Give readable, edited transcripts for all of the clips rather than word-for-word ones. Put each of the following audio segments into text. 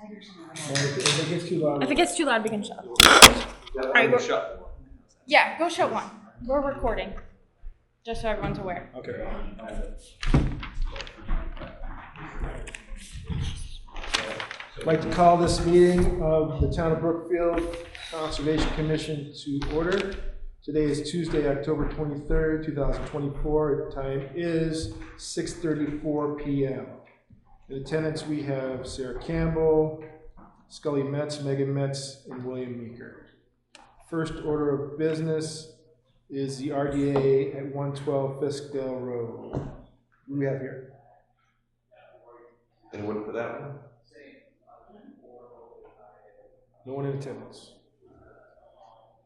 If it gets too loud. If it gets too loud, we can shut. All right, go- shut. Yeah, go shut one. We're recording, just so everyone's aware. Okay. I'd like to call this meeting of the Town of Brookfield Conservation Commission to order. Today is Tuesday, October 23rd, 2024. The time is 6:34 p.m. In attendance, we have Sarah Campbell, Scully Metz, Megan Metz, and William Meeker. First order of business is the RDA at 112 Fiskdale Road. Who do we have here? Anyone for that one? No one in attendance.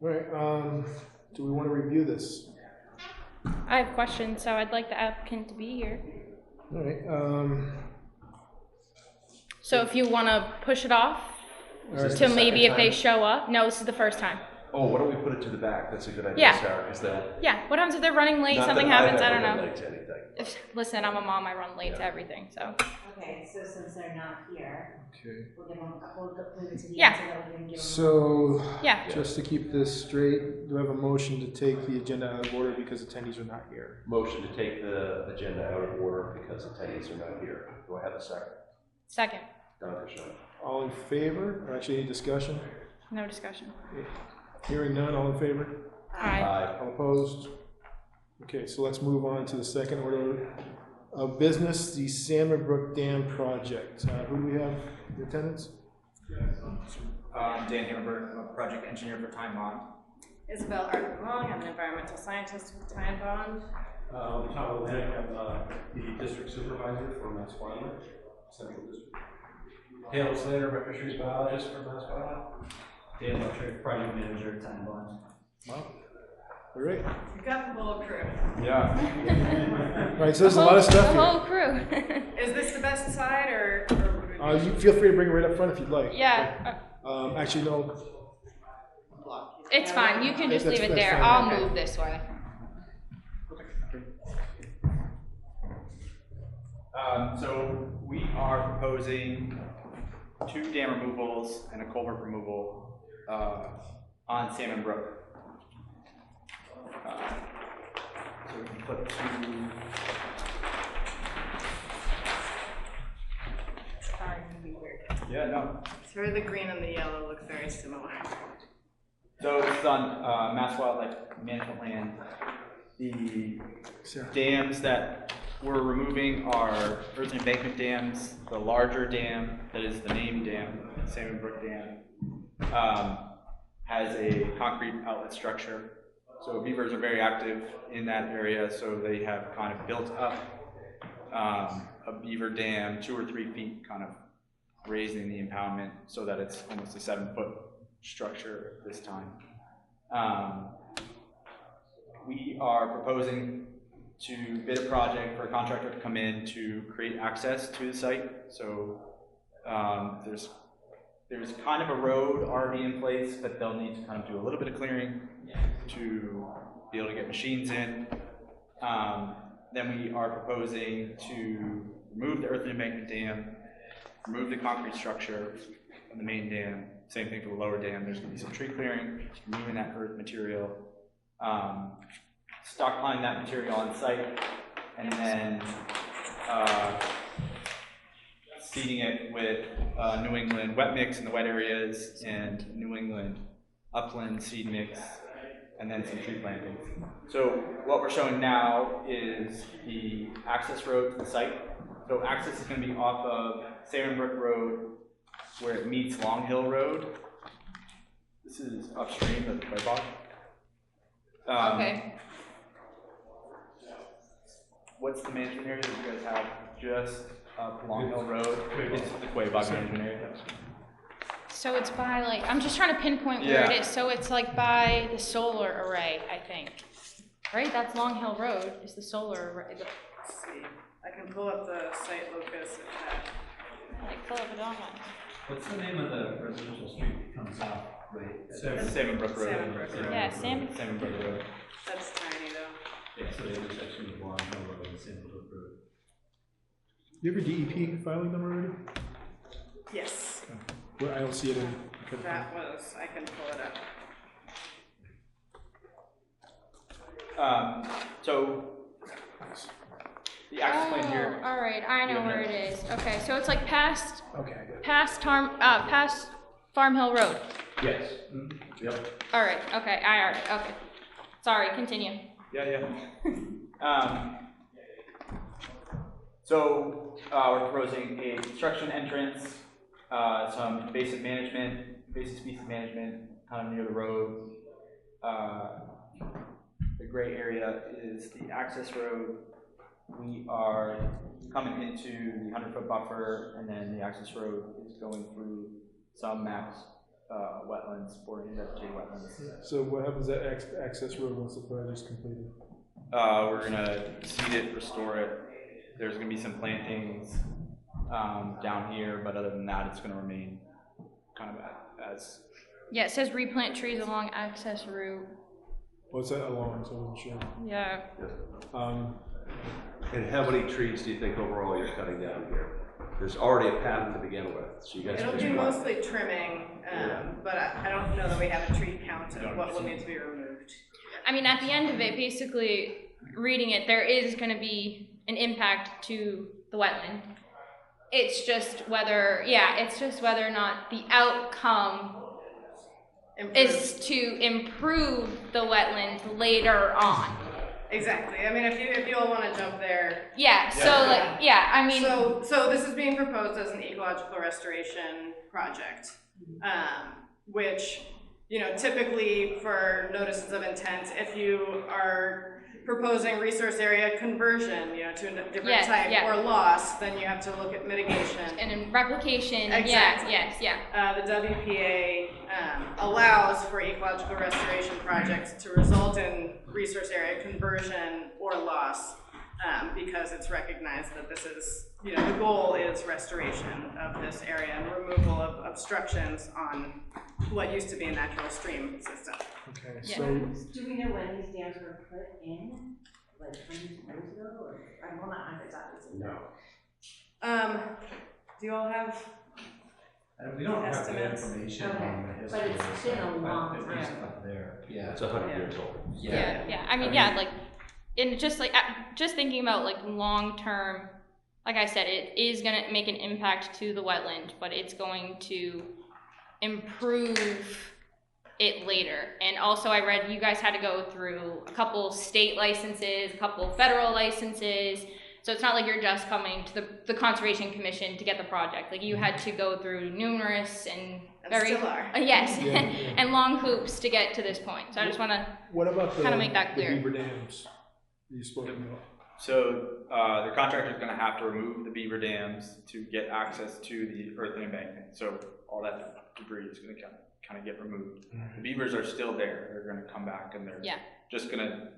All right, do we want to review this? I have questions, so I'd like the applicant to be here. All right, So if you want to push it off to maybe if they show up. No, this is the first time. Oh, why don't we put it to the back? That's a good idea, Yeah. Sarah, because that. Yeah, what happens if they're running late, Not something that I've happens, I ever don't run know. late to anything. Listen, I'm a mom, I run late to everything, so. Okay, so since they're not here, okay. we'll give them, we'll move it to the Yeah. end so that we can give them. So, Yeah. just to keep this straight, do I have a motion to take the agenda out of order because attendees are not here? Motion to take the agenda out of order because attendees are not here. Do I have a second? Second, Dankeschön. All in favor? Or actually, any discussion? no discussion. Hearing none, all in favor? Aye. Aye. All opposed? Okay, so let's move on to the second order of business, the Salmon Brook Dam project. Who do we have in attendance? Dan Hammerberg, I'm a project engineer for Time Bond. Isabel Arthur-Long, I'm an environmental scientist with Time Bond. Tom Atlantic, I'm the district supervisor for Mass Wildlife, Central District. Hale Slater, I'm a fisheries biologist for Mass Wildlife. Dan Electric, project manager at Time Bond. Wow. All right. You've got the whole crew. Yeah. All right, so there's a lot of stuff The here. whole crew. Is this the best side or would we You feel free to bring it right up front if you'd like. Yeah, Actually, no. block? it's fine, you can just That's- leave it that's there, fine, I'll okay. move this way. So we are proposing 2 dam removals and a culvert removal on Salmon Brook. So we can flip to. Sorry, I'm gonna be weird. Yeah, no. So the green and the yellow look very similar. So this is on Mass Wildlife Management Land. The dams that we're removing are earth embankment dams. The larger dam, that is the main dam, Salmon Brook Dam, has a concrete outlet structure. So beavers are very active in that area, so they have kind of built up a beaver dam 2 or 3 feet, kind of raising the impoundment so that it's almost a 7-foot structure this time. We are proposing to bid a project for a contractor to come in to create access to the site. So there's kind of a road already in place, but they'll need to kind of do a little bit of clearing to be able to get machines in. Then we are proposing to remove the earth embankment dam, remove the concrete structure of the main dam. Same thing for the lower dam. There's going to be some tree clearing, removing that earth material, stockpiling that material on site, and then seeding it with New England wet mix in the wet areas and New England upland seed mix, and then some tree plantings. So what we're showing now is the access road to the site. So access is going to be off of Salmon Brook Road where it meets Long Hill Road. This is upstream of the clay bog. Okay. What's the management area that you guys have just up Long Hill Road? It's the Quabog management area. So it's by like, I'm just trying to pinpoint where Yeah. it is, so it's like by the solar array, I think. Right, that's Long Hill Road, is the solar array. Let's see. I can pull up the site locus if that. Like, pull up it online. What's the name of the residential street that comes out? Right. Salmon Brook Road. Salmon Brook Road. Yeah, Salmon. Salmon Brook Road. That's tiny though. Yeah, so the intersection of Long Hill Road and Salmon Brook Road. You have your DEP filing number already? Yes. Well, I don't see it in. That was, I can pull it up. So the access plan here. All right, I know Yeah, where no. it is. Okay, so it's like past Okay, I get it. past Farm Hill Road. Yes. Yep. All right. Okay. I already. Okay. Sorry. Continue. Yeah. So we're proposing a construction entrance, some basic species management, kind of near the road. The gray area is the access road. We are coming into the 100-foot buffer, and then the access road is going through some max wetlands, bordering vegetated wetlands. So what happens at access road once the project's completed? We're gonna seed it, restore it. There's gonna be some plantings down here, but other than that, it's gonna remain kind of as. Yeah. It says replant trees along access route. What's that along, so I wasn't sure. Yeah. And how many trees do you think overall you're cutting down here? There's already a path to begin with, so you guys. It'll be mostly trimming, but I don't know that we have a tree count of what will need to be removed. I mean, at the end of it, basically reading it, there is going to be an impact to the wetland. It's just whether or not the outcome is to improve the wetland later on. Exactly. I mean, if you all want to jump there. Yeah. So I mean. So this is being proposed as an ecological restoration project, which, typically for notices of intent, if you are proposing resource area conversion, to a different type or loss, then you have to look at mitigation. And in replication. Exactly. The WPA allows for ecological restoration projects to result in resource area conversion or loss, because it's recognized that this is, the goal is restoration of this area and removal of obstructions on what used to be a natural stream system. Okay, Yeah. so Do we know when these dams were put in? Like 20 years ago, or, well, not hundreds, obviously. No. Do you all have? We don't have the Estimates. information Okay, on the but history. it's been a long At least time. up there, yeah. It's 100 years old. Yeah. I mean, and just thinking about like long term, like I said, it is going to make an impact to the wetland, but it's going to improve it later. And also I read you guys had to go through a couple state licenses, a couple federal licenses. So it's not like you're just coming to the Conservation Commission to get the project. Like you had to go through numerous and very Still are. yes, Yeah. and long hoops to get to this point. So I just want to what about the Kinda make that the clear. beaver dams that you spoke about? So the contractor is going to have to remove the beaver dams to get access to the earthen embankment. So all that debris is going to kind of get removed. The beavers are still there. They're going to come back, and they're just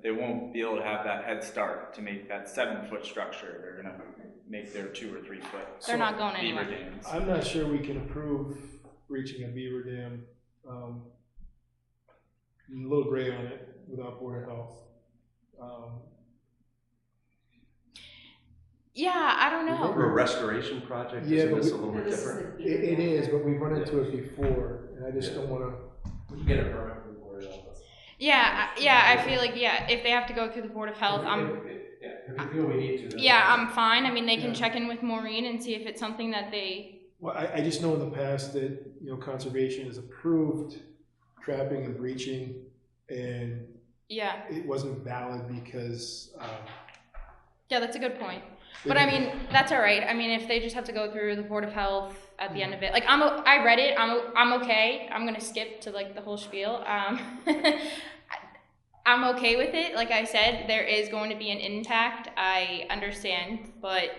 they won't be able to have that head start to make that 7-foot structure. They're going to make their 2 or 3 foot. they're not going beaver anywhere. dams. I'm not sure we can approve reaching a beaver dam. A little gray on it without Board of Health. Yeah, I don't know. For a restoration project, Yeah, isn't but this a we- little bit This is different? the It is, but we've run into it before, and I just don't want to. We can get a permit from the Board of Health. Yeah, I feel like if they have to go through the Board of Health, If we feel we need to. then- I'm fine. I mean, they can Yeah. check in with Maureen and see if it's something that they. Well, I just know in the past that, conservation has approved trapping and breaching, and Yeah, it wasn't valid because, yeah, that's a good point. But I mean, that's all right. I mean, if they just have to go through the Board of Health at the end of it, like I read it. I'm okay. I'm gonna skip to like the whole spiel. I'm okay with it. Like I said, there is going to be an impact. I understand, but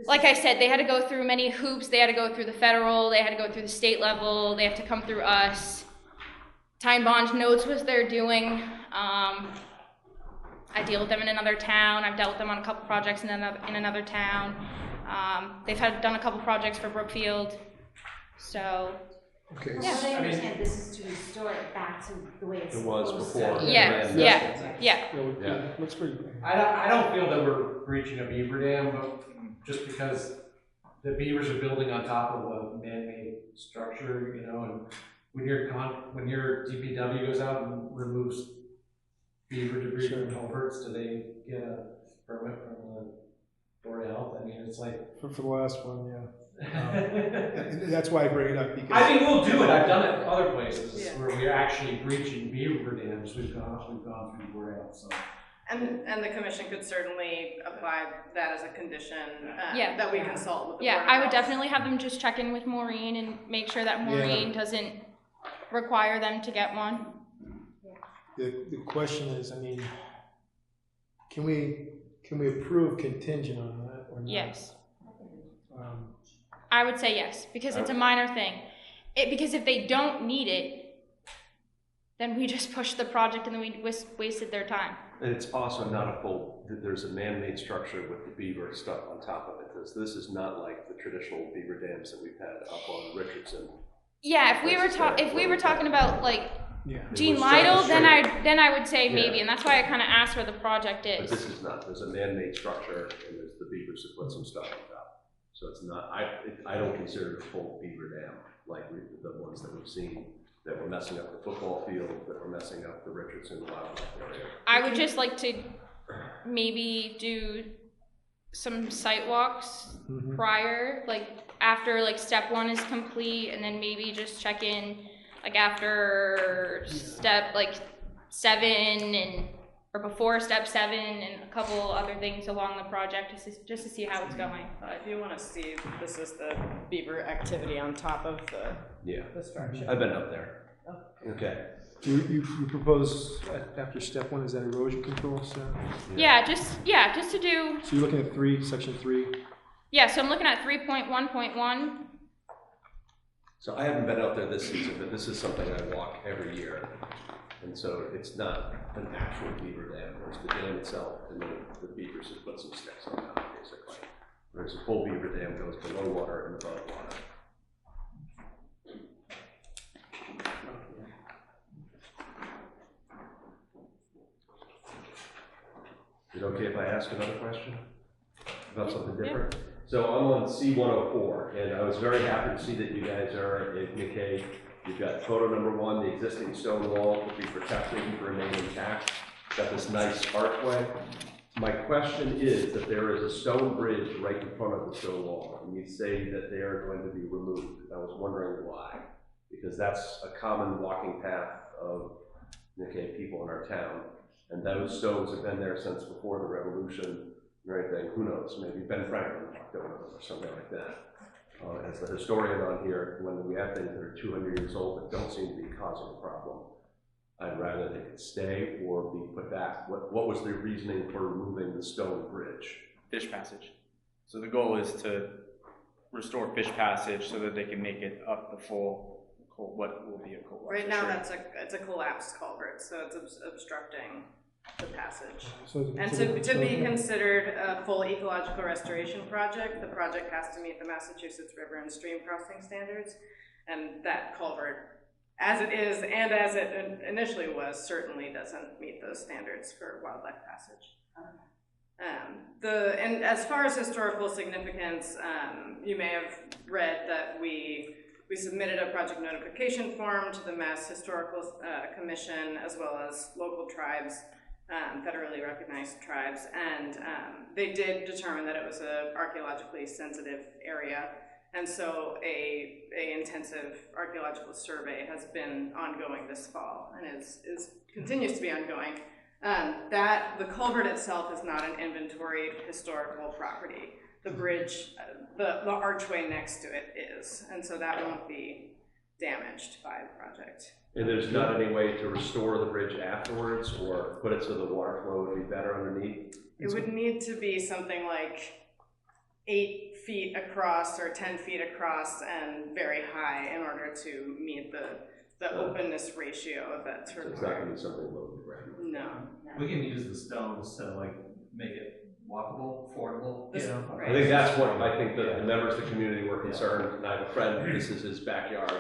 like I said, they had to go through many hoops. They had to go through the federal. They had to go through the state level. They have to come through us. Time Bond knows what they're doing. I deal with them in another town. I've dealt with them on a couple projects in another town. They've done a couple projects for Brookfield. So okay. Well, they understand this is to restore it back to the way it's It was supposed to before. be. yeah. Yeah, looks pretty. I don't feel that we're breaching a beaver dam, but just because the beavers are building on top of a man-made structure, you know, and when your DPW goes out and removes beaver debris from culverts, do they get a permit from the Board of Health? I mean, it's like. For the last one, yeah. That's why I bring it up, because. I mean, we'll do it. I've done it other places Yeah. where we're actually breaching beaver dams. We've gone through the Board of Health, so. And the commission could certainly apply that as a condition, Yeah. that we consult with the Yeah, Board of I would Health. definitely have them just check in with Maureen and make sure that Maureen doesn't require them to get one. The question is, I mean, can we approve contingent on that or not? Yes, Um, I would say yes, because it's a minor thing. Because if they don't need it, then we just pushed the project and then we wasted their time. And it's also not a full, there's a man-made structure with the beaver stuff on top of it. This is not like the traditional beaver dams that we've had up on Richardson. Yeah, if we were talking about like yeah. Gene was Lytle, just then I would say Yeah. maybe, and that's why I kind of asked where the project But is. this is not, there's a man-made structure and there's the beavers that put some stuff on top. So it's not, I don't consider it a full beaver dam like the ones that we've seen that were messing up the football field, that were messing up the Richardson wildlife area. I would just like to maybe do some site walks Mhm. prior, like after like step 1 is complete, and then maybe just check in like after step like 7 or before step 7 and a couple other things along the project just to see how it's going. If you wanna see, this is the beaver activity on top of Yeah, the structure. I've been up there. Okay. You propose after step 1, is that erosion control, so? Yeah, just to do. So you're looking at section 3? Yeah, so I'm looking at 3.1.1. So I haven't been out there this season, but this is something I walk every year. And so it's not an actual beaver dam, there's the dam itself, and then the beavers have put some sticks on top, basically. Whereas a full beaver dam goes below water and above water. Is it okay if I ask another question about something different? So I'm on C104, and I was very happy to see that you guys are in McKay. You've got photo number 1, the existing stone wall to be protected and remain intact. Got this nice archway. My question is that there is a stone bridge right in front of the stone wall, and you say that they are going to be removed. I was wondering why, because that's a common walking path of McKay people in our town. And those stones have been there since before the revolution or anything. Who knows? Maybe Ben Franklin walked over them or something like that. As the historian on here, when we have things that are 200 years old that don't seem to be causing a problem, I'd rather they could stay or be put back. What was the reasoning for removing the stone bridge? Fish passage. So the goal is to restore fish passage so that they can make it up the full, what will be a cold water Right now, fishery. it's a collapsed culvert, so it's obstructing the passage. So And to be considered a full ecological restoration project, the project has to meet the Massachusetts River and Stream Crossing Standards. And that culvert, as it is and as it initially was, certainly doesn't meet those standards for wildlife passage. And as far as historical significance, you may have read that we submitted a project notification form to the Mass Historical Commission as well as local tribes, federally recognized tribes, and they did determine that it was an archaeologically sensitive area, and so a intensive archaeological survey has been ongoing this fall and continues to be ongoing. The culvert itself is not an inventoried historical property. The bridge, the archway next to it is, and so that won't be damaged by the project. And there's not any way to restore the bridge afterwards or put it so the water flow would be better underneath? It would need to be something like 8 feet across or 10 feet across and very high in order to meet the openness ratio that's So required. it's not going to be something low to the ground. No. We can use the stones to like make it walkable, affordable, you know? Right. I think that's what I think the members of the community were concerned, and I have a friend, this is his backyard,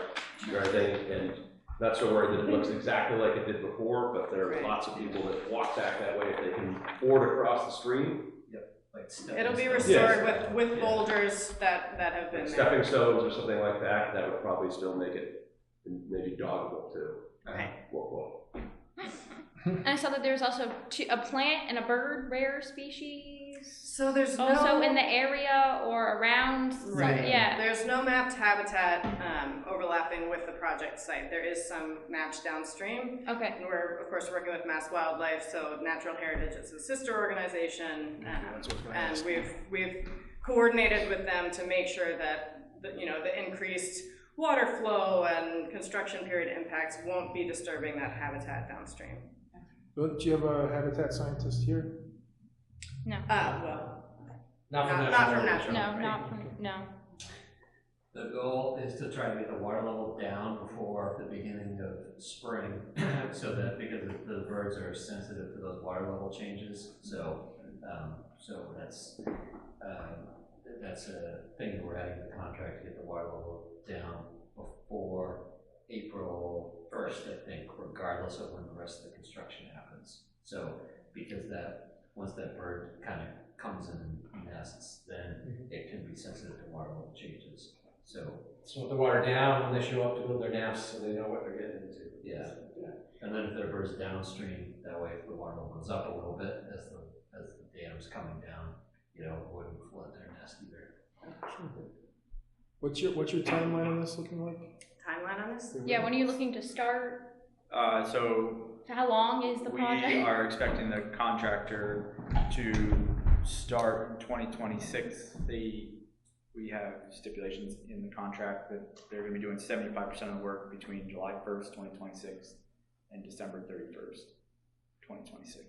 and everything, and not so worried that it looks exactly like it did before, but there are Right. lots of people that walk back that way if they can ford across the stream. Like stepping It'll be stones. restored with Yeah. boulders that have been Like there. stepping stones or something like that, that would probably still make it maybe doggable too. Right. Whoa. And I saw that there's also a plant and a bird rare species So there's also no, in the area or around. right, Yeah. there's no mapped habitat overlapping with the project site. There is some matched downstream. Okay. And we're, of course, working with Mass Wildlife, so Natural Heritage is a sister organization. And we've coordinated with them to make sure that, the increased water flow and construction period impacts won't be disturbing that habitat downstream. Do you have a habitat scientist here? No. Well, Not from not from National National. No, right. not from, no. The goal is to try to get the water level down before the beginning of spring, so that, because the birds are sensitive to those water level changes, so that's a thing that we're adding to the contract, to get the water level down before April 1st, I think, regardless of when the rest of the construction happens. So, because once that bird kind of comes in and nests, then it can be sensitive to water level changes. So with the water down when they show up to build their nest, so they know what they're getting into. Yeah. And then if there are birds downstream, that way if the water level goes up a little bit as the dam's coming down, it wouldn't flood their nest either. What's your timeline on this looking like? Timeline on this? Yeah, when are you looking to start? So How long is the we project? are expecting the contractor to start in 2026. We have stipulations in the contract that they're going to be doing 75% of the work between July 1st, 2026 and December 31st, 2026.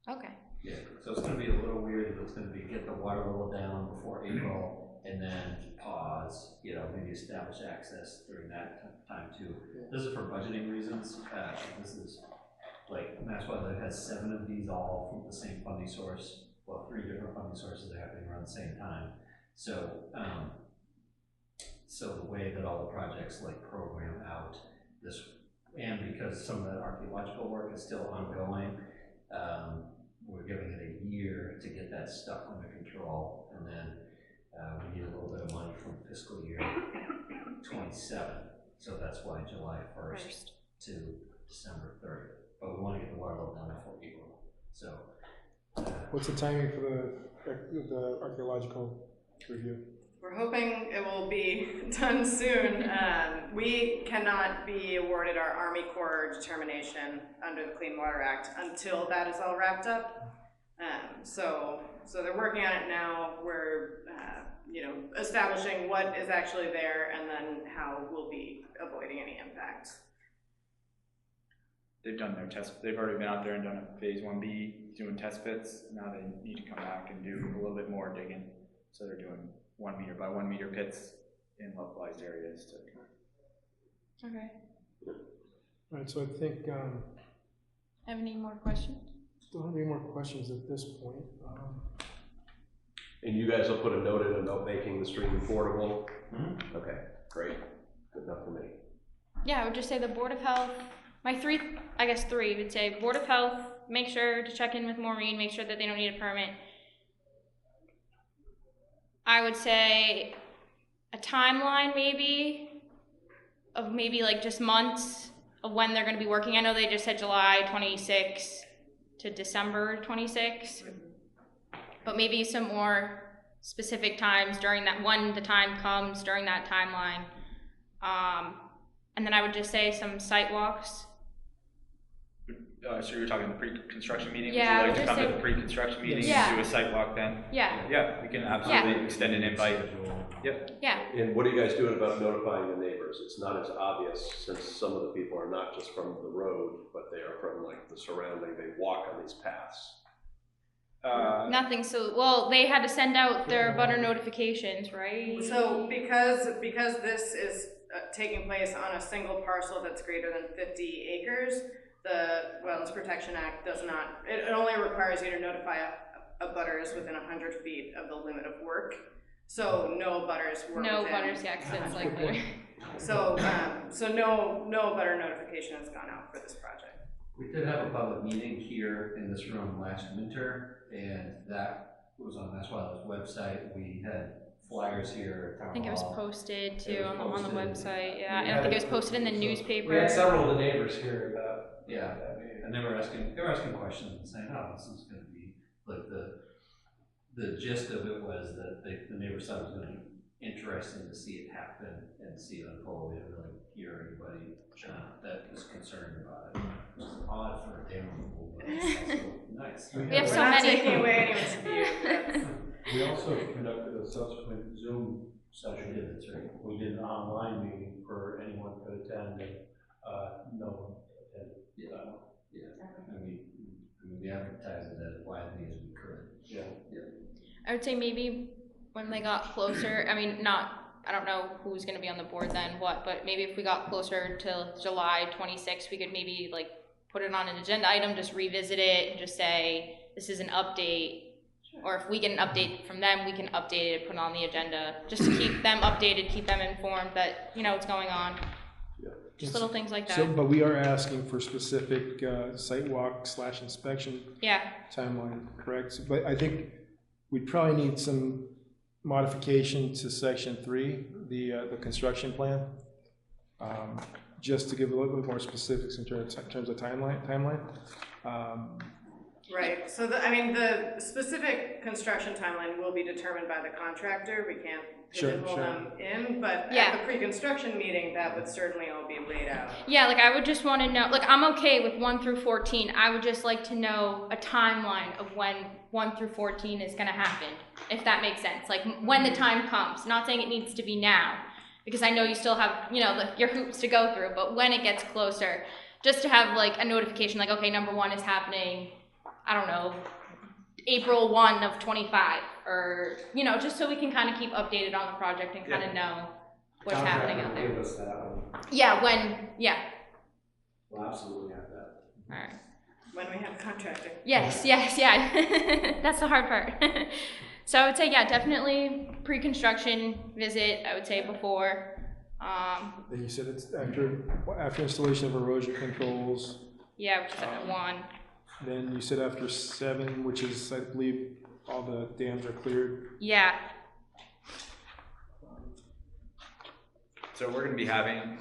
Okay. Yeah, so it's gonna be a little weird if it's gonna be get the water level down before April and then pause, maybe establish access during that time too. This is for budgeting reasons. This is like Mass Wildlife has 7 of these all from the same funding source. Well, 3 different funding sources are happening around the same time. So, so the way that all the projects program out this, and because some of that archaeological work is still ongoing, we're giving it a year to get that stuff under control, and then we need a little bit of money from fiscal year 27. So that's why July 1st to December 30th. But we want to get the water level down before April. So, What's the timing for the archaeological review? We're hoping it will be done soon. We cannot be awarded our Army Corps determination under the Clean Water Act until that is all wrapped up. So they're working on it now. We're establishing what is actually there and then how we'll be avoiding any impacts. They've done their test. They've already been out there and done a phase 1B, doing test pits. Now they need to come back and do a little bit more digging. So they're doing 1 meter by 1 meter pits in localized areas to. Okay. All right, so I think Have any more questions? don't have any more questions at this point. And you guys will put a note in about making the stream affordable? Mhm. Okay, great. Good enough for me. Yeah, I would just say the Board of Health, my three would say Board of Health, make sure to check in with Maureen, make sure that they don't need a permit. I would say a timeline maybe, of maybe just months of when they're gonna be working. I know they just said July 26 to December 26, but maybe some more specific times during that, when the time comes during that timeline. And then I would just say some site walks. So you were talking the pre-construction meeting? Yeah, I Would would you like to just come to say- the pre-construction meeting Yeah. and do a site walk then? Yeah, Yeah, we can absolutely extend an invite. Yep. yeah. And what are you guys doing about notifying the neighbors? It's not as obvious since some of the people are not just from the road, but they are from the surrounding, they walk on these paths. Nothing, so, well, they had to send out their butter notifications, right? So because this is taking place on a single parcel that's greater than 50 acres, the Wetlands Protection Act does not, it only requires you to notify abutters within 100 feet of the limit of work. So no abutters were No within. butters, yeah, 'cause it's like, So no abutter notification has gone out for this project. We did have a public meeting here in this room last winter, and that it was on Massachusetts website, we had flyers here at Town Hall. I think it was posted too It was on the posted. website, yeah, and I think it was posted in the newspaper. We had several of the neighbors here that. Yeah, and they were asking questions and saying, oh, this is gonna be, like, the gist of it was that the neighbors thought it was gonna be interesting to see it happen and see it unfold. We didn't really hear anybody that was concerned about it. Which is odd for a dam removal, but it's also nice. We have We're so not many. taking away anyone's view. That's- We also conducted a subsequent Zoom session. That's right. We did an online meeting for anyone who could attend, and no one attended. And we advertised it as widely as we could. Yeah. I would say maybe when they got closer, I mean, I don't know who's gonna be on the board then, but maybe if we got closer to July 26th, we could maybe like put it on an agenda item, just revisit it and just say, this is an update. Or if we get an update from them, we can update it, put it on the agenda, just to keep them updated, keep them informed that, you know, what's going on. Just little things like that. So, but we are asking for specific site walk / inspection Yeah, timeline, correct? But I think we'd probably need some modification to section 3, the construction plan, just to give a little bit more specifics in terms of timeline. Right, so the specific construction timeline will be determined by the contractor, we can't pigeonhole them in, but Yeah. at the pre-construction meeting, that would certainly all be laid out. yeah, like I would just wanna know, like I'm okay with 1 through 14, I would just like to know a timeline of when 1 through 14 is gonna happen, if that makes sense, like when the time comes, not saying it needs to be now, because I know you still have, you know, your hoops to go through, but when it gets closer, just to have like a notification, like, okay, number 1 is happening, I don't know, April 1 of 25, or, you know, just so we can kind of keep updated on the project and kind of know what's happening out there. Give us that one. Yeah, We'll absolutely have that. all right. When we have contracting. Yes, yeah. That's the hard part. So I would say, yeah, definitely pre-construction visit, I would say before. Then you said it's after installation of erosion controls. Yeah, which is at 1. Then you said after 7, which is, I believe, all the dams are cleared. Yeah, So we're gonna be having,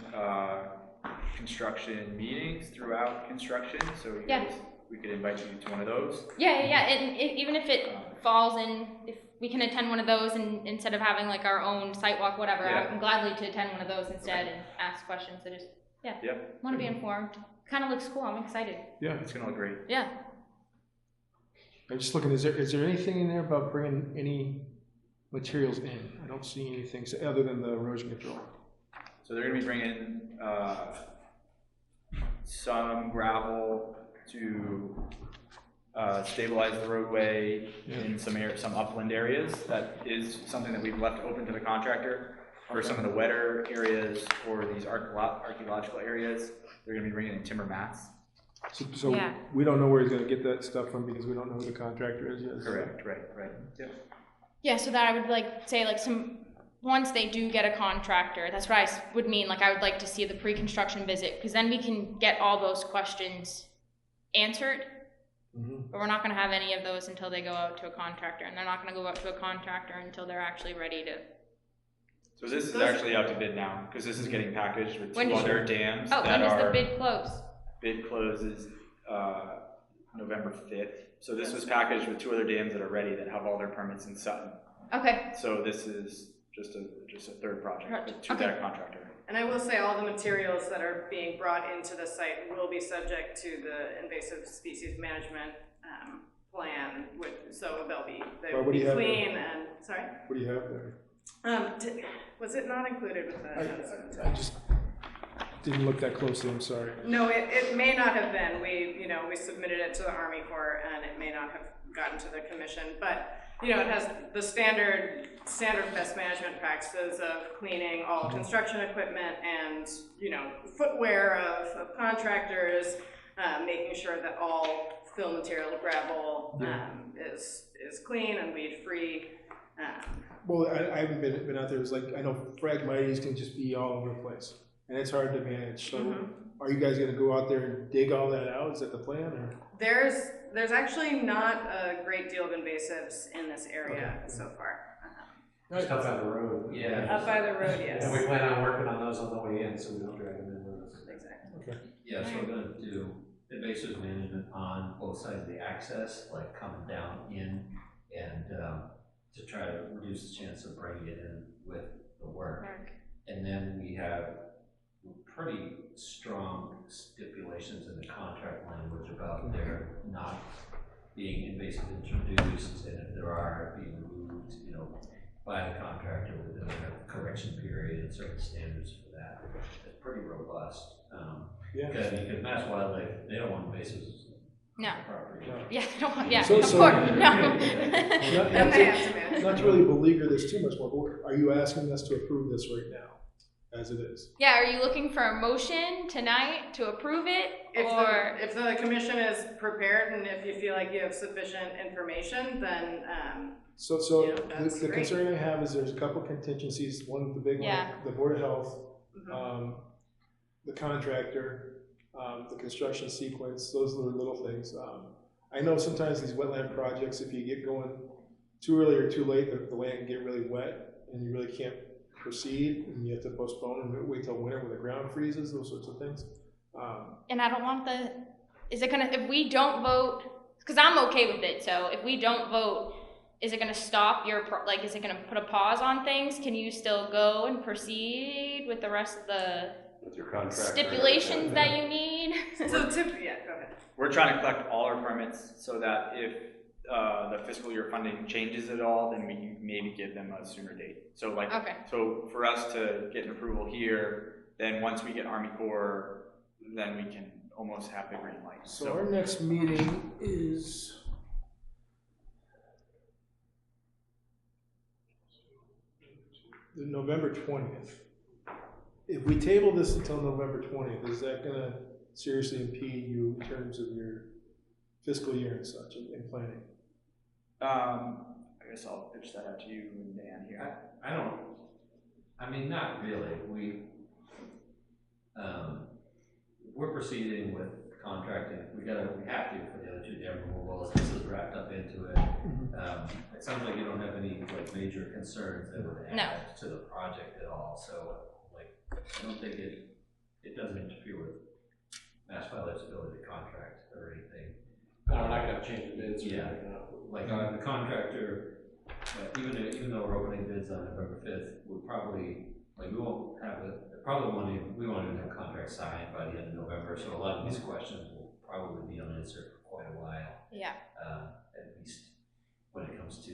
construction meetings throughout construction, so you Yeah. guys, we could invite you to one of those. yeah, and even if it falls in, if we can attend one of those and instead of having like our own site walk, whatever, Yeah. I'm gladly to attend one of those instead and ask questions. I just, want to be informed. Kind of looks cool. I'm excited. Yeah, It's gonna look great. Yeah. I'm just looking, is there anything in there about bringing any materials in? I don't see anything other than the erosion control. So they're gonna be bringing, some gravel to, stabilize the roadway in some upland areas. That is something that we've left open to the contractor. For some of the wetter areas or these archaeological areas, they're gonna be bringing in timber mats. So Yeah. we don't know where he's gonna get that stuff from because we don't know who the contractor is yet. Correct, right. Yep. Yeah, so that I would like say like once they do get a contractor, that's what I would mean, like I would like to see the pre-construction visit, because then we can get all those questions answered. But we're not gonna have any of those until they go out to a contractor, and they're not gonna go out to a contractor until they're actually ready to. So this is actually out to bid now, because this is getting packaged with When two does other dams Oh, when that does the are, bid close? bid closes, November 5th. So this was packaged with two other dams that are ready that have all their permits in Sutton. Okay, So this is just a third project to Okay. that contractor. And I will say all the materials that are being brought into the site will be subject to the invasive species management plan, so they'll be What do you have there? clean and, sorry? What do you have there? Was it not included with the? I just didn't look that closely, I'm sorry. No, it may not have been. We submitted it to the Army Corps and it may not have gotten to the commission, but, it has the standard best management practices of cleaning all construction equipment and, footwear of contractors, making sure that all fill material, gravel, is clean and weed-free. Well, I haven't been out there, it's like, I know Phragmites can just be all over the place, and it's hard to manage, so Are you guys gonna go out there and dig all that out? Is that the plan, or? There's actually not a great deal of invasives in this area Okay. so far. Just up by the road. Yeah. Up by the road, yes. And we plan on working on those on the way in, so we don't drag them in with us. Exactly. Okay. Yeah, so we're gonna do invasive management on both sides of the access, like coming down in, and, to try to reduce the chance of bringing it in with the work. And then we have pretty strong stipulations in the contract language about there not being invasive introduced, and if there are, being removed, you know, by the contractor within a correction period and certain standards for that. It's pretty robust. Yeah. Because Mass Wildlife, they don't want invasives. No. on the property. Yeah, I don't want, yeah, So- of so- course, no. And they have to manage. Not to really beleaguer this too much more, but are you asking us to approve this right now, as it is? Yeah, are you looking for a motion tonight to approve it, or? If the commission is prepared and if you feel like you have sufficient information, then, So Yeah, that's the great. concern I have is there's a couple contingencies. One, the big one, Yeah. the Board of Health, mhm. the contractor, the construction sequence, those are the little things. I know sometimes these wetland projects, if you get going too early or too late, the land can get really wet and you really can't proceed and you have to postpone and wait till winter when the ground freezes, those sorts of things. And I don't want is it gonna, if we don't vote, because I'm okay with it, so if we don't vote, is it gonna stop is it gonna put a pause on things? Can you still go and proceed with the rest of the With your contract. stipulations that you need? Yeah, go ahead. We're trying to collect all our permits so that if the fiscal year funding changes at all, then we can maybe give them a sooner date. So like, Okay. so for us to get an approval here, then once we get Army Corps, then we can almost have the green light. So our next meeting is November 20th. If we table this until November 20th, is that gonna seriously impede you in terms of your fiscal year and such in planning? I guess I'll pitch that out to you and Dan here. I mean, not really. We're proceeding with contracting. We have to for the other two dam removals. This is wrapped up into it. It sounds like you don't have any like major concerns that would No. add to the project at all. So like, I don't think it doesn't interfere with Mass Wildlife's ability to contract or anything. No, we're not gonna change the bids. Yeah. Like the contractor, even though we're opening bids on November 5th, we won't have we won't even have a contract signed by the end of November, so a lot of these questions will probably be unanswered for quite a while. Yeah. At least when it comes to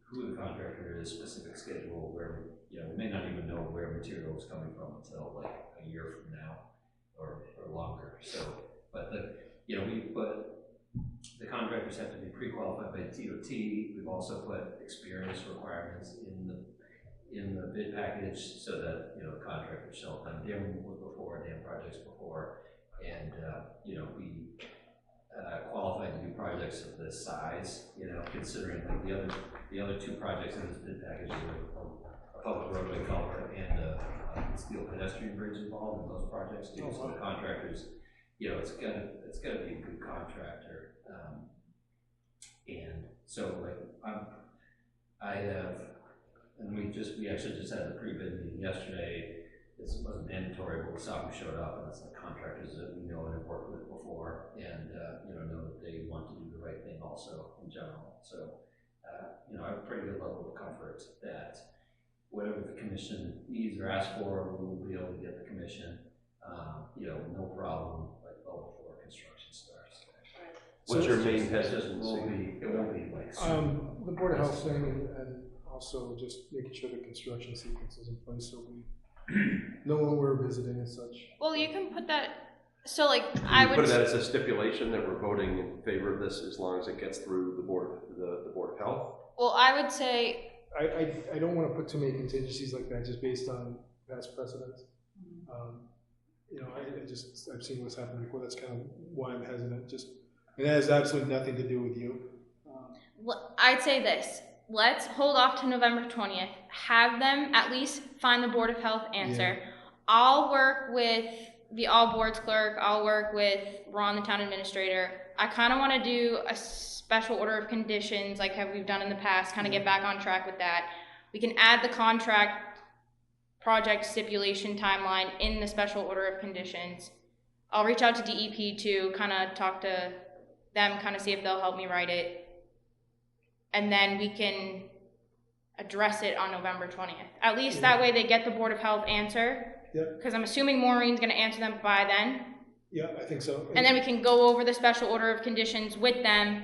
who the contractor is, specific schedule, where, we may not even know where material is coming from until like a year from now or longer. So, but the contractors have to be pre-qualified by TOT. We've also put experience requirements in the bid package so that, the contractors shall have done dam removals before, dam projects before, and, we qualify to do projects of this size, considering like the other two projects in this bid package are a public roadway culvert and a steel pedestrian bridge involved in those projects too. So the contractors, it's gotta be a good contractor. And so like we actually just had a pre-bid meeting yesterday. This wasn't mandatory, but we saw who showed up, and it's like contractors that we know and have worked with before, and know that they want to do the right thing also in general. So I have a pretty good level of comfort that whatever the commission needs or asks for, we will be able to get the commission. No problem, like well before construction starts. What's your main It hesitancy? won't be like. The Board of Health thing and also just making sure the construction sequence is in place so we know when we're visiting and such. Well, you can put that, so like, I would put that as a stipulation that we're voting in favor of this as long as it gets through the Board of Health. well, I would say, I don't want to put too many contingencies like that just based on past precedents. I've seen what's happened before. That's kind of why I'm hesitant. It has absolutely nothing to do with you. I'd say this. Let's hold off to November 20th. Have them at least find the Board of Health answer. Yeah. I'll work with the all boards clerk, I'll work with Ron, the town administrator. I kind of want to do a special order of conditions, like have we've done in the past, kind of get back on track with that. We can add the contract project stipulation timeline in the special order of conditions. I'll reach out to DEP to kind of talk to them, kind of see if they'll help me write it. And then we can address it on November 20th. At least that way they get the Board of Health answer. Yep. Because I'm assuming Maureen's gonna answer them by then. Yeah, I think so. And then we can go over the special order of conditions with them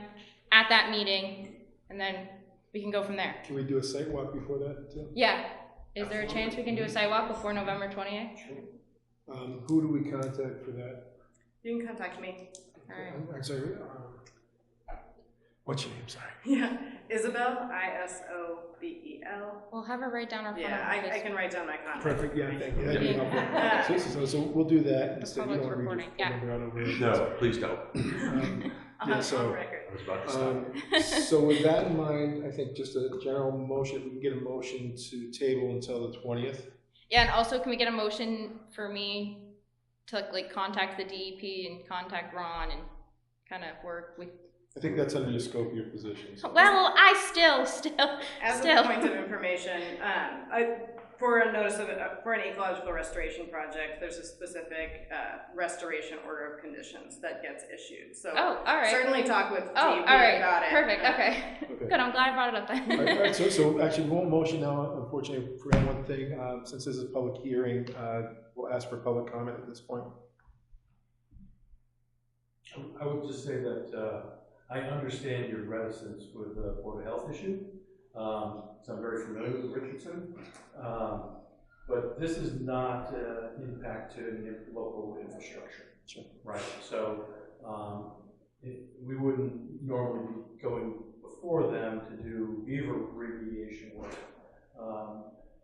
at that meeting, and then we can go from there. Can we do a site walk before that too? Yeah. Is there a chance we can do a site walk before November 28th? Who do we contact for that? You can contact me. All right. I'm sorry, what's your name, sorry? Yeah, Isabel, Isobel. We'll have her write down our phone Yeah, number. I can write down my contact. Perfect, yeah, thank you. That'd be Yeah. helpful. So we'll do that instead. You public's don't want to read recording, your phone number out over it. No, please don't. Yeah, so, On record. I was about to stop. so with that in mind, I think just a general motion, we can get a motion to table until the 20th. Yeah, and also can we get a motion for me to like contact the DEP and contact Ron and kind of work with. I think that's under the scope of your position. So. Well, I still. As Still. a point of information, for a notice of, for an ecological restoration project, there's a specific restoration order of conditions that gets issued. So Oh, all right. certainly talk with DEP Oh, all right. about it. Perfect. Okay. Okay. Good. I'm glad I brought it up then. All right, so actually, we won't motion now, unfortunately, for one thing, since this is a public hearing, we'll ask for public comment at this point. I would just say that I understand your reticence with the Board of Health issue. So I'm very familiar with Richardson. But this is not impact to any local infrastructure. Sure. Right. So we wouldn't normally be going before them to do beaver remediation work.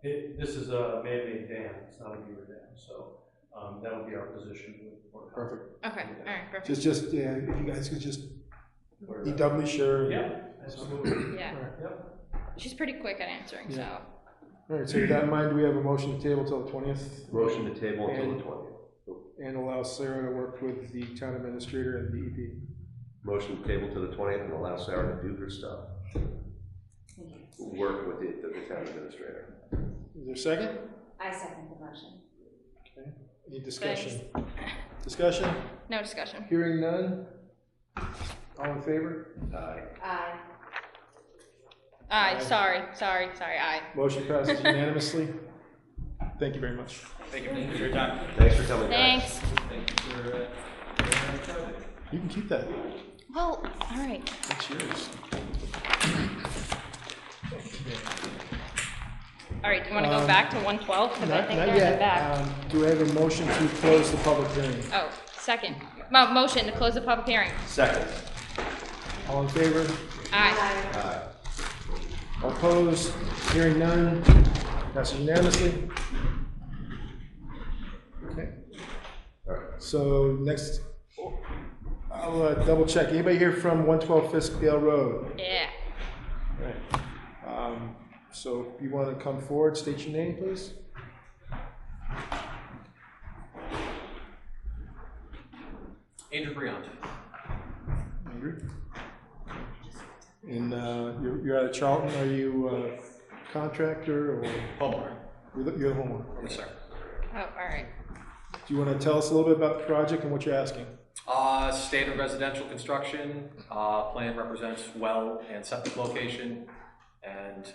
This is a man-made dam. It's not a beaver dam. So that would be our position with the Board of Health. Perfect. Okay. All right. Perfect. Just, yeah, if you guys could just be doubly sure. Yeah, absolutely. Yeah. All right. Yep. She's pretty quick at answering. Yeah. So. All right, so with that in mind, do we have a motion to table till the 20th? Motion to table until the 20th. And allow Sarah to work with the town administrator and DEP. Motion to table to the 20th and allow Sarah to do her stuff. Work with the town administrator. Is there a second? I second the motion. Okay. Any discussion? Discussion? No discussion. Hearing none? All in favor? Aye. Aye. Aye. Sorry. Aye. Motion passes unanimously. Thank you very much. Thank you for your time. Thanks for coming, guys. Thanks. Thank you for, You can keep that. Well. All right. That's yours. All right. Do you want to go back to 112? Because I Not think not they're in the yet. back. Do I have a motion to close the public hearing? Oh, second. Motion to close the public hearing. Second. All in favor? Aye. Aye. Opposed? Hearing none? Passes unanimously. Okay. All right. So next, I'll double check. Anybody here from 112 Fiskdale Road? Yeah. All right. So if you want to come forward, state your name, please. Andrew Briant. Andrew. And you're out of Charlton. Are you a contractor or? Homeowner. You're the homeowner. Yes, sir. Oh, all right. Do you want to tell us a little bit about the project and what you're asking? Standard residential construction, plan represents well and septic location, and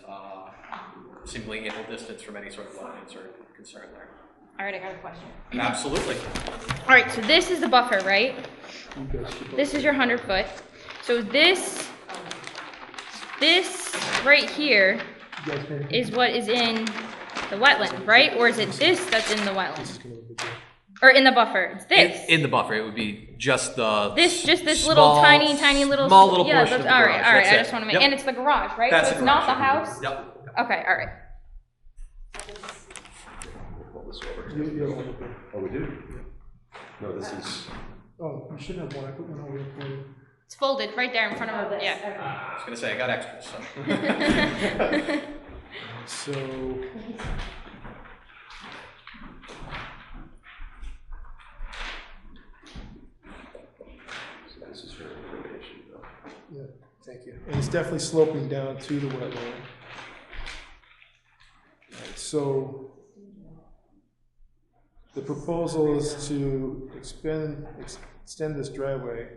seemingly ample distance from any sort of wetlands or concern there. All right. I got a question. Absolutely. All right. So this is the buffer, right? This is your 100 foot. So this right here is what is in the wetland, right? Or is it this that's in the wetland? Or in the buffer? It's this. In the buffer, it would be just the Just this little tiny little small little yeah, portion of the all right, garage. all right. That's I it. just want to make Yep. and it's the garage, right? That's so the it's not the garage. house. Yep. Okay, all right. Pull this over. You have one up there. Oh, we do? No, this is, Oh, you should have one. I put one over there for you. It's folded right there in front of her. Yeah. I was gonna say, I got extras, so. So. Thank you. And it's definitely sloping down to the wetland. All right, so the proposal is to extend this driveway.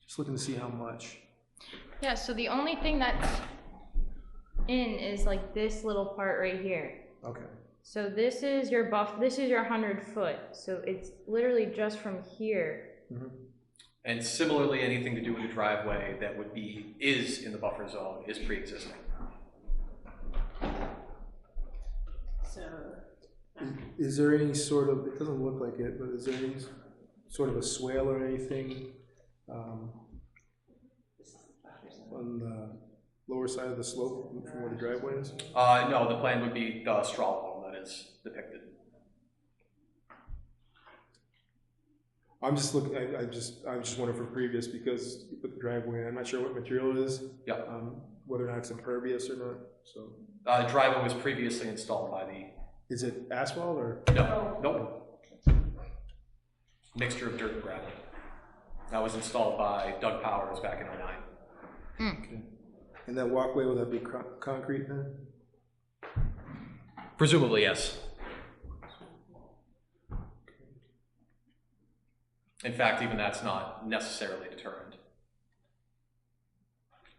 Just looking to see how much. Yeah, so the only thing that's in is like this little part right here. Okay. So this is your this is your 100-foot. So it's literally just from here. Mm-hmm. And similarly, anything to do with the driveway that is in the buffer zone is pre-existing. So, Is there any sort of, it doesn't look like it, but is there any sort of a swale or anything on the lower side of the slope from where the driveway is? No, the plan would be the straw wall that is depicted. I'm just looking. I'm just wondering for previous because you put the driveway in. I'm not sure what material it is. Yeah. Whether or not it's impervious or not. So. Driveway was previously installed by the. Is it asphalt or? No, nope. Mixture of dirt and gravel. That was installed by Doug Powers back in '09. Okay. And that walkway, will that be concrete then? Presumably, yes. In fact, even that's not necessarily determined.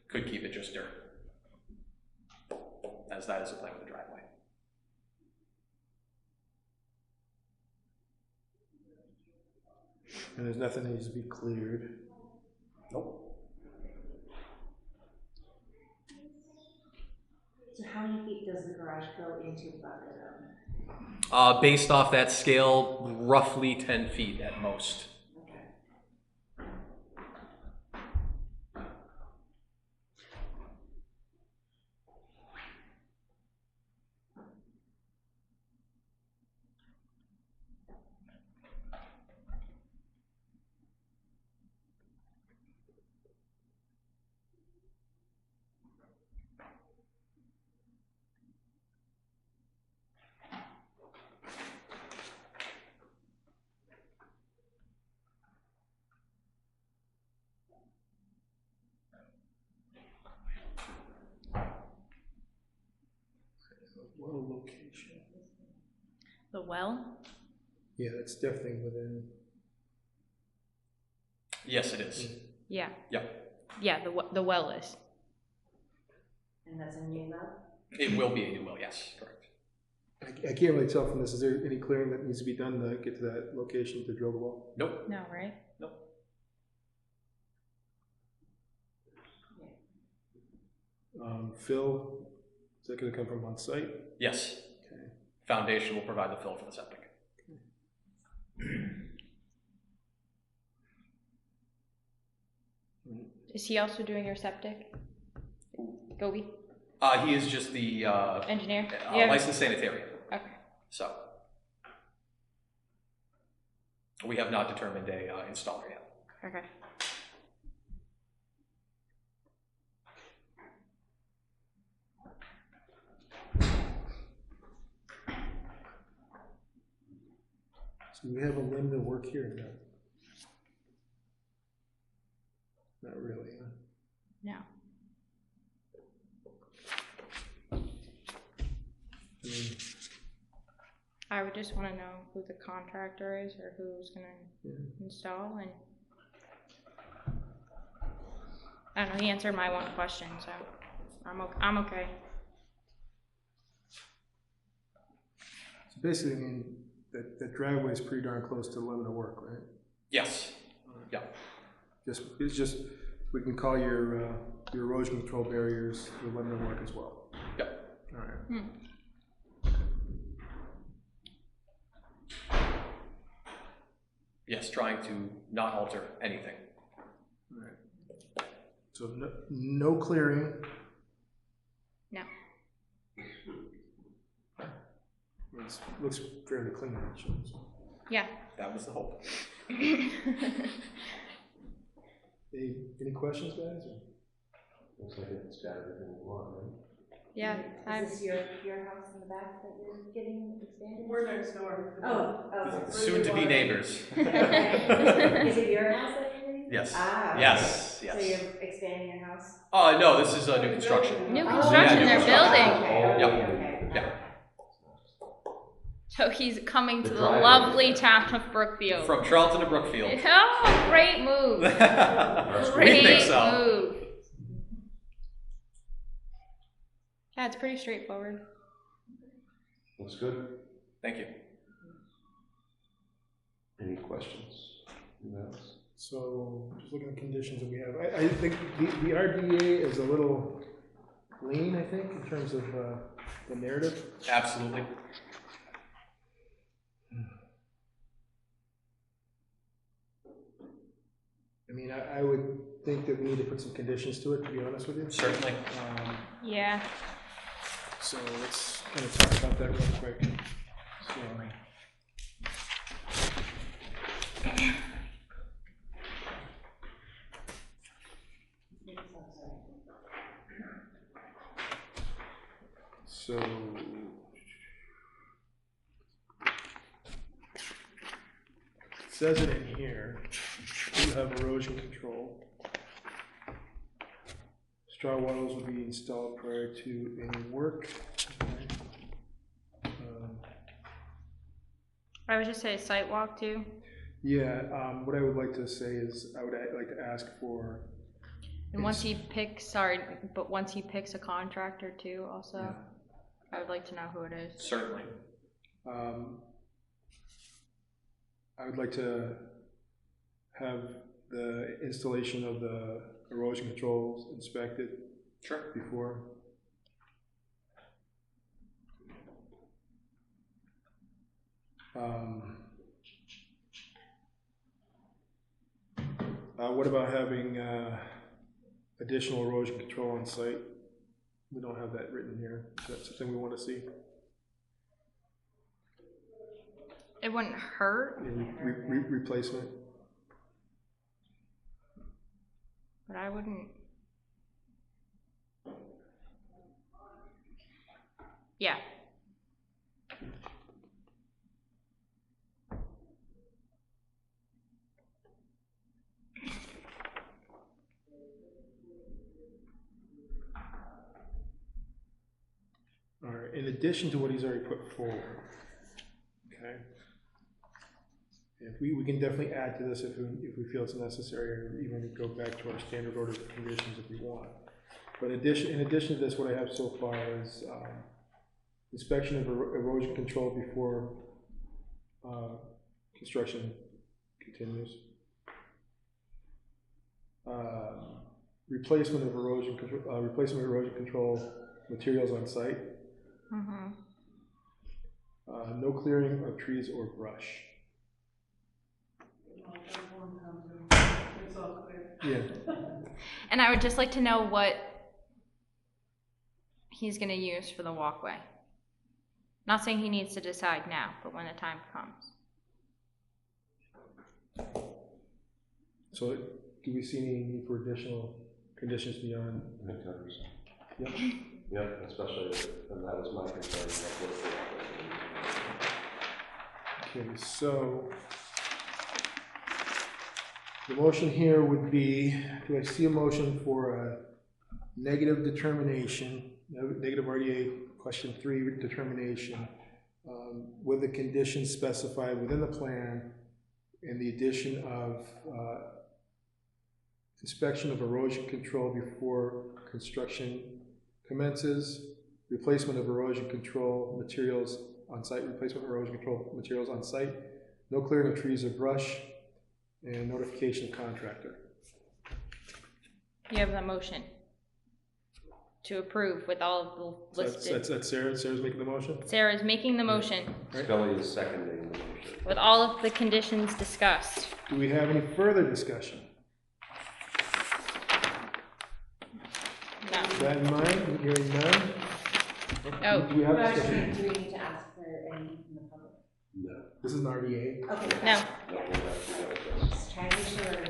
Could keep it just dirt, as that is the plan with the driveway. And there's nothing that needs to be cleared. Nope. so how many feet does the garage go into the buffer zone? Based off that scale, roughly 10 feet at most. Okay. Well, location. The well? Yeah, that's definitely within. Yes, it is. Yeah. Yeah. Yeah, the well is. And that's a new well? It will be a new well, yes, correct. I can't really tell from this. Is there any clearing that needs to be done to get to that location to drill the well? Nope. No, right? Nope. Fill, is that going to come from on site? Yes. Okay. Foundation will provide the fill for the septic. Is he also doing your septic? Gobi? He is just the Engineer? licensed sanitarian. Okay. So we have not determined a installer yet. Okay. So we have a limited work here. No. Not really. Huh? No. I mean, I would just want to know who the contractor is or who's going to install, and I don't know, he answered my one question, so I'm okay. so basically, I mean, that driveway is pretty darn close to the limit of work, right? Yes. Yeah. It's just, we can call your erosion control barriers the limit of work as well. Yep. All right. Yes, trying to not alter anything. All right. So no clearing. No. It looks fairly clean, actually. So. Yeah. That was the hope. Any questions, guys? Or? Looks like it's got everything we want, right? Yeah, Is this your house in the back that you're getting expanded? We're next door. Oh, okay. Soon to be neighbors. Okay. Is it your house that you're getting? Yes. Ah, okay. Yes, So yes. you're expanding your house? No, this is a new construction. New Oh, construction, yeah, they're new building. Okay, Yep. okay. Yeah. So he's coming to The the driveway. lovely town of Brookfield. From Charlton to Brookfield. Oh, great move. We Great think so. move. Yeah, it's pretty straightforward. Looks good. Thank you. Any questions? Anyone else? So, just looking at the conditions that we have, I think the RDA is a little lean, I think, in terms of the narrative. Absolutely. I mean, I would think that we need to put some conditions to it, to be honest with you. Certainly. Yeah. So let's kind of talk about that real quick. So, so it says it in here. You have erosion control. Straw walls will be installed prior to any work. I would just say site walk too. Yeah, what I would like to say is I would like to ask for. And once he picks a contractor too, also, Yeah. I would like to know who it is. Certainly. I would like to have the installation of the erosion controls inspected. Sure. Before. What about having additional erosion control on site? We don't have that written here. Is that something we want to see? It wouldn't hurt, Replacement? but I wouldn't. Yeah. All right, in addition to what he's already put forward, okay? If we can definitely add to this if we feel it's necessary, or even go back to our standard order of conditions if we want. But in addition to this, what I have so far is inspection of erosion control before construction continues. Replacement of erosion control materials on site. Mm-hmm. No clearing of trees or brush. Yeah. And I would just like to know what he's going to use for the walkway. Not saying he needs to decide now, but when the time comes. So, do we see any need for additional conditions beyond? Yep. Yep, especially, and that was my concern. Okay, so the motion here would be, do I see a motion for a negative determination, negative RDA question 3 determination, with the conditions specified within the plan and the addition of inspection of erosion control before construction commences, replacement of erosion control materials on site, no clearing of trees or brush, and notification of contractor. You have the motion to approve with all of the listed. That's Sarah. Sarah's making the motion? Sarah's making the motion Scully is seconding the motion. with all of the conditions discussed. Do we have any further discussion? No. With that in mind, hearing none? Oh. Do we have discussion? Do we need to ask for any from the public? No. This is an RDA. Okay. No. Just trying to make sure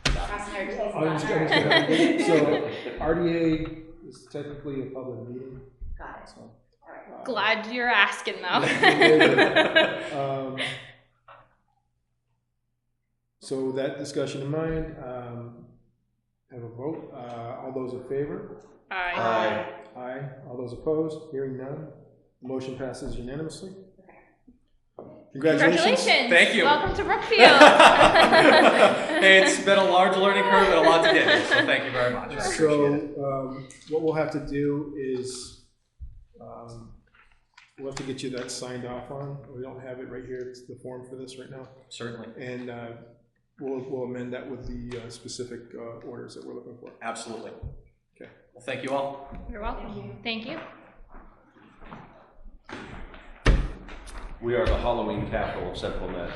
crossing our T's and I was dotting our gonna I's. say, so RDA is technically a public meeting. Got it. So, All right. Glad you're asking though. So that discussion in mind, have a vote. All those in favor? Aye. Aye. All those opposed? Hearing none. The motion passes unanimously. Congratulations. Thank you. Welcome to Brookfield. It's been a large learning curve and a lot to get here, so thank you very much. I appreciate it. So, what we'll have to do is, we'll have to get you that signed off on. We don't have it right here. It's the form for this right now. Certainly. And we'll amend that with the specific orders that we're looking for. Absolutely. Okay. Well, thank you all. You're welcome. Thank you. We are the Halloween capital of Central Mass.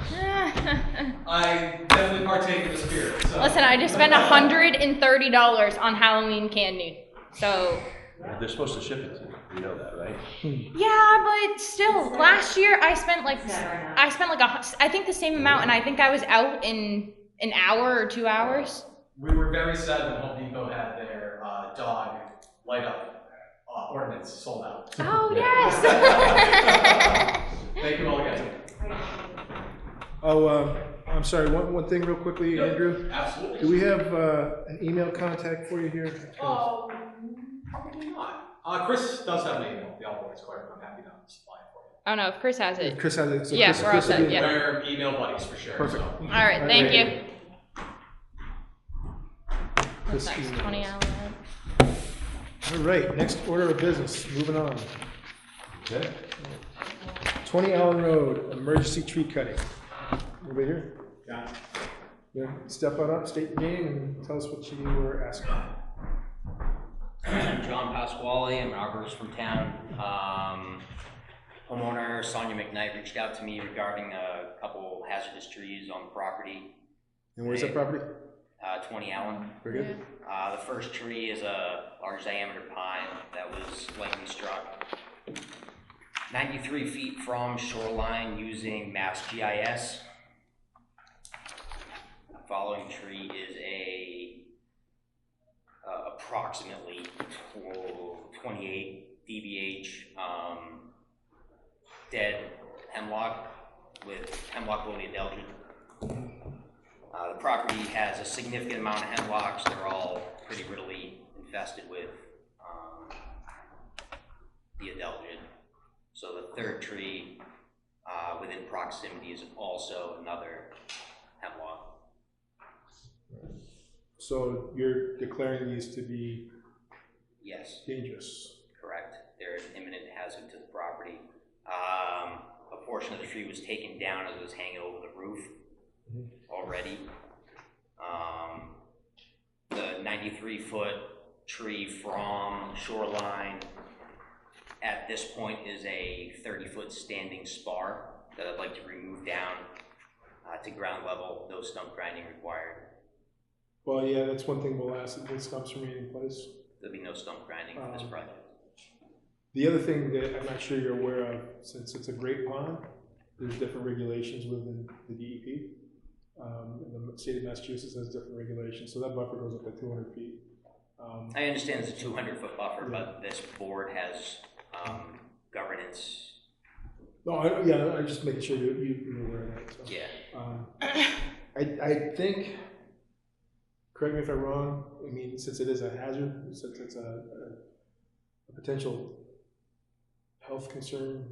I definitely partake in the spirit. So. Listen, I just spent $130 on Halloween candy. So. They're supposed to ship it to you. You know that, right? Yeah, but still, last year I spent like I think the same amount, and I think I was out in an hour or 2 hours. We were very sad when Home Depot had their dog light up ornaments sold out. Oh yes. Thank you all again. Oh, I'm sorry, one thing real quickly, Andrew. Absolutely. Do we have an email contact for you here? Probably not. Chris does have an email, the All Boys Clerk. I'm happy to supply it for you. Oh no, if Chris has it. Chris has it. So Yeah, Chris, we're all Chris will set, be- yeah. We're email buddies for sure. Perfect. So. All right, thank you. Chris What's next? emails. 20 hours. All right, next order of business, moving on. Okay. 20 Allen Road, emergency tree cutting. Anybody here? Yeah, step on up, state your name, and tell us what you were asking. I'm John Pasquale, I'm an arborist from town. Homeowner Sonia McKnight reached out to me regarding a couple hazardous trees on the property. And where's that property? 20 Allen. Very good. The first tree is a large diameter pine that was lightning struck 93 feet from shoreline using Mass GIS. The following tree is approximately 28 dBH dead hemlock with hemlock oleodelgid. The property has a significant amount of hemlocks. They're all pretty readily infested with the adelgid. So the third tree within proximity is also another hemlock. So you're declaring these to be Yes, dangerous? correct. They're an imminent hazard to the property. A portion of the tree was taken down as it was hanging over the roof already. The 93-foot tree from shoreline at this point is a 30-foot standing spar that I'd like to remove down to ground level, no stump grinding required. Well, yeah, that's one thing we'll ask, if the stumps remain in place. There'll be no stump grinding for this project. The other thing that I'm not sure you're aware of, since it's a great pond, there's different regulations within the DEP. And the state of Massachusetts has different regulations, so that buffer goes up to 200 feet. I understand it's a 200-foot buffer, but this board has governance. No, I'm just making sure you're aware of that. So. Yeah. I think, correct me if I'm wrong, I mean, since it is a hazard, since it's a potential health concern,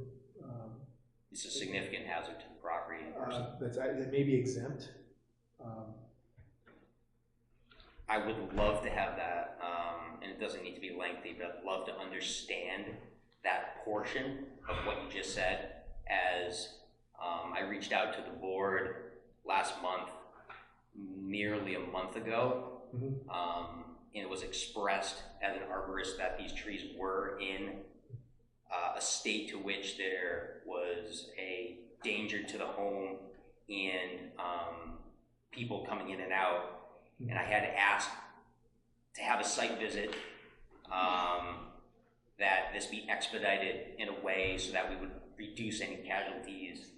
It's a significant hazard to the property and person. that may be exempt. I would love to have that, and it doesn't need to be lengthy, but I'd love to understand that portion of what you just said, as I reached out to the board last month, nearly a month ago, and it was expressed as an arborist that these trees were in a state to which there was a danger to the home and people coming in and out. And I had asked to have a site visit, that this be expedited in a way so that we would reduce any casualties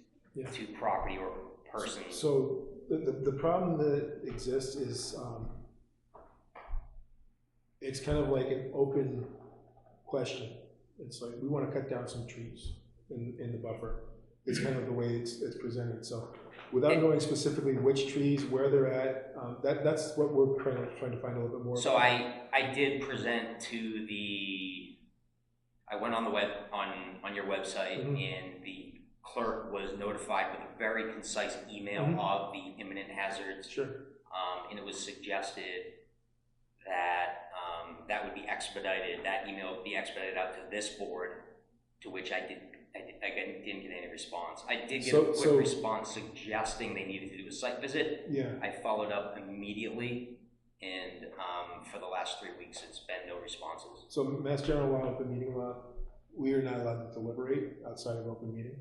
to property or persons. So the problem that exists is it's kind of like an open question. It's like, we wanna cut down some trees in the buffer. It's kind of the way it's presented, so without knowing specifically which trees, where they're at, that's what we're trying to find a little bit more. So about. I did present to I went on the on your website, and the clerk was notified with a very concise email of the imminent hazards. Sure. And it was suggested that that would be expedited, that email would be expedited out to this board, to which I didn't get any response. I did get a quick response suggesting they needed to do a site visit. Yeah. I followed up immediately, and for the last 3 weeks, it's been no responses. So Mass General Law, open meeting law, we are not allowed to deliberate outside of open meeting.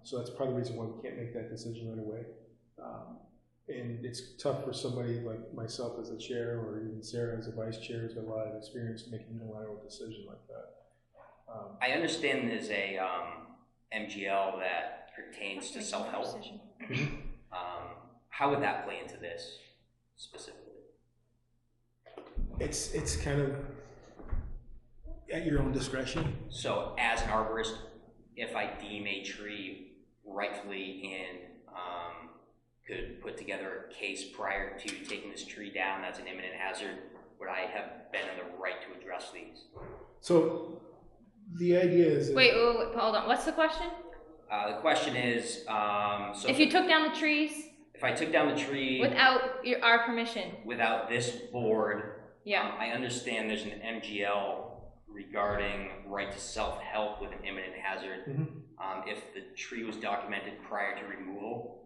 So that's part of the reason why we can't make that decision right away. And it's tough for somebody like myself as a chair, or even Sarah as a vice chair, who's got a lot of experience making a unilateral decision like that. I understand there's a MGL that pertains to self-help. How would that play into this specifically? It's kind of at your own discretion. So as an arborist, if I deem a tree rightfully in, could put together a case prior to taking this tree down that's an imminent hazard, would I have been in the right to address these? So the idea is that, Wait, hold on. What's the question? The question is, so If you took down the trees if I took down the tree without our permission, without this board, yeah. I understand there's an MGL regarding right to self-help with an imminent hazard. If the tree was documented prior to removal,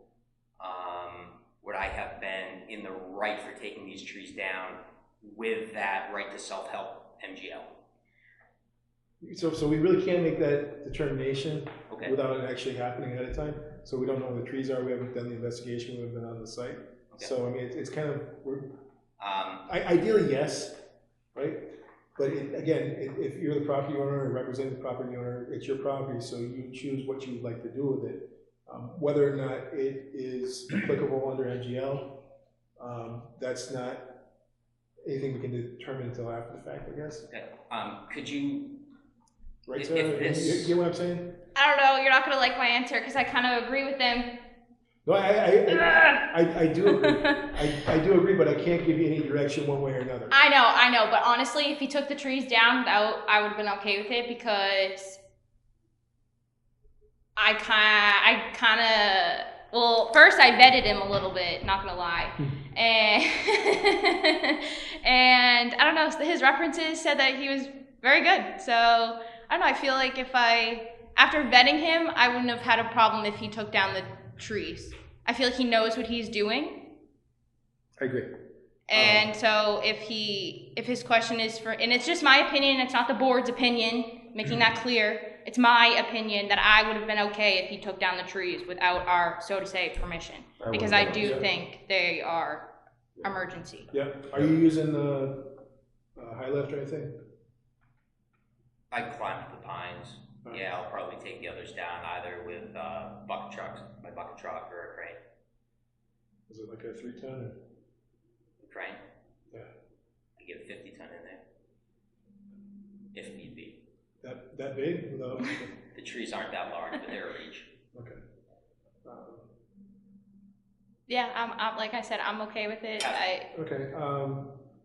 would I have been in the right for taking these trees down with that right to self-help MGL? so we really can't make that determination Okay. without it actually happening ahead of time. So we don't know where the trees are. We haven't done the investigation. We haven't been on the site. Okay. So I mean, it's kind of ideally yes, right? But again, if you're the property owner or represent the property owner, it's your property, so you choose what you would like to do with it. Whether or not it is applicable under MGL, that's not anything we can determine until after the fact, I guess. Okay. Could you? Right, If Sarah? this- You get what I'm saying? I don't know. You're not gonna like my answer because I kind of agree with them. No, I do agree. I do agree, but I can't give you any direction one way or another. I know. But honestly, if he took the trees down without, I would have been okay with it because I kind of. Well, first I vetted him a little bit. Not gonna lie, and and I don't know. His references said that he was very good. So I don't know. I feel like after vetting him, I wouldn't have had a problem if he took down the trees. I feel like he knows what he's doing. I agree. And so if his question is and it's just my opinion, it's not the board's opinion, making that clear. It's my opinion that I would have been okay if he took down the trees without our, so to say, permission. Because I do think they are emergency. Yeah. Are you using the high lift or anything? I climbed the pines. Yeah, I'll probably take the others down either with my bucket truck or a crane. Is it like a 3-ton? Or? Crane? Yeah. I get a 50-ton in there, if need be. That big? Without... The trees aren't that large, but they're a reach. Okay. Yeah, I'm like I said, I'm okay with it. Okay.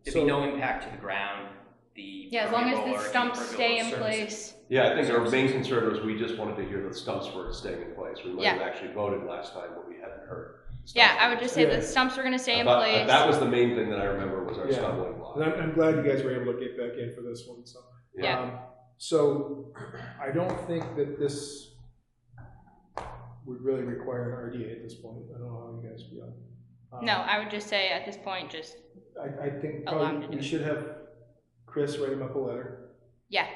There'd be no impact to the ground. As long as the stumps stay in place. Yeah, I think our main concern was we just wanted to hear the stumps were staying in place. We might have actually voted last time, but we hadn't heard. Yeah, I would just say the stumps are going to stay in place. That was the main thing that I remember was our stumbling block. And I'm glad you guys were able to get back in for this one. So, so I don't think that this would really require an RDA at this point. I don't know how you guys feel. No, I would just say at this point, just I think probably we should have Chris write him up a letter. Yeah.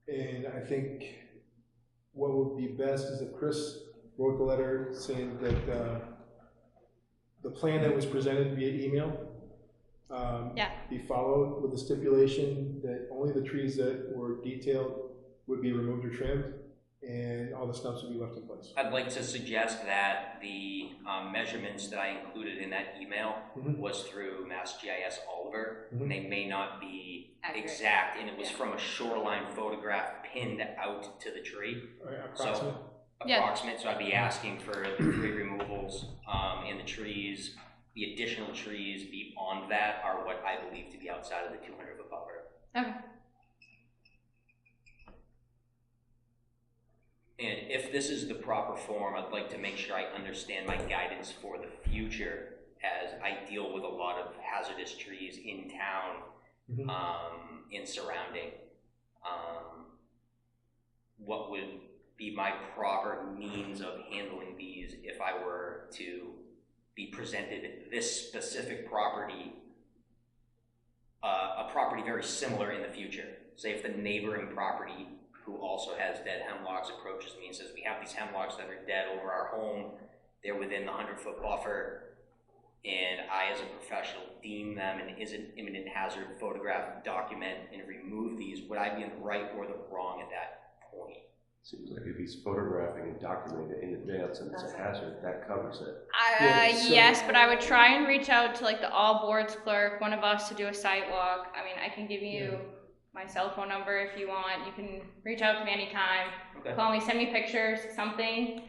And I think what would be best is if Chris wrote the letter saying that the plan that was presented via email be followed with the stipulation that only the trees that were detailed would be removed or trimmed, and all the stumps will be left in place. I'd like to suggest that the measurements that I included in that email was through Mass GIS Oliver. And they may not be Accurate. exact, and it was from a shoreline photograph pinned out to the tree. Approximate. So approximate, so I'd be asking for the tree removals and the trees, the additional trees beyond that are what I believe to be outside of the 200-foot buffer. Okay. And if this is the proper form, I'd like to make sure I understand my guidance for the future as I deal with a lot of hazardous trees in town and surrounding. What would be my proper means of handling these if I were to be presented this specific property, a property very similar in the future? Say if the neighboring property who also has dead hemlocks approaches me and says, we have these hemlocks that are dead over our home, they're within the 100-foot buffer, and I as a professional deem them an imminent hazard, photograph, document, and remove these, would I be in the right or the wrong at that point? Seems like if he's photographing and documenting it in advance and it's a hazard, that covers it. Yes, but I would try and reach out to like the all boards clerk, one of us, to do a site walk. I mean, I can give you my cell phone number if you want. You can reach out to me anytime. Okay. Call me, send me pictures, something.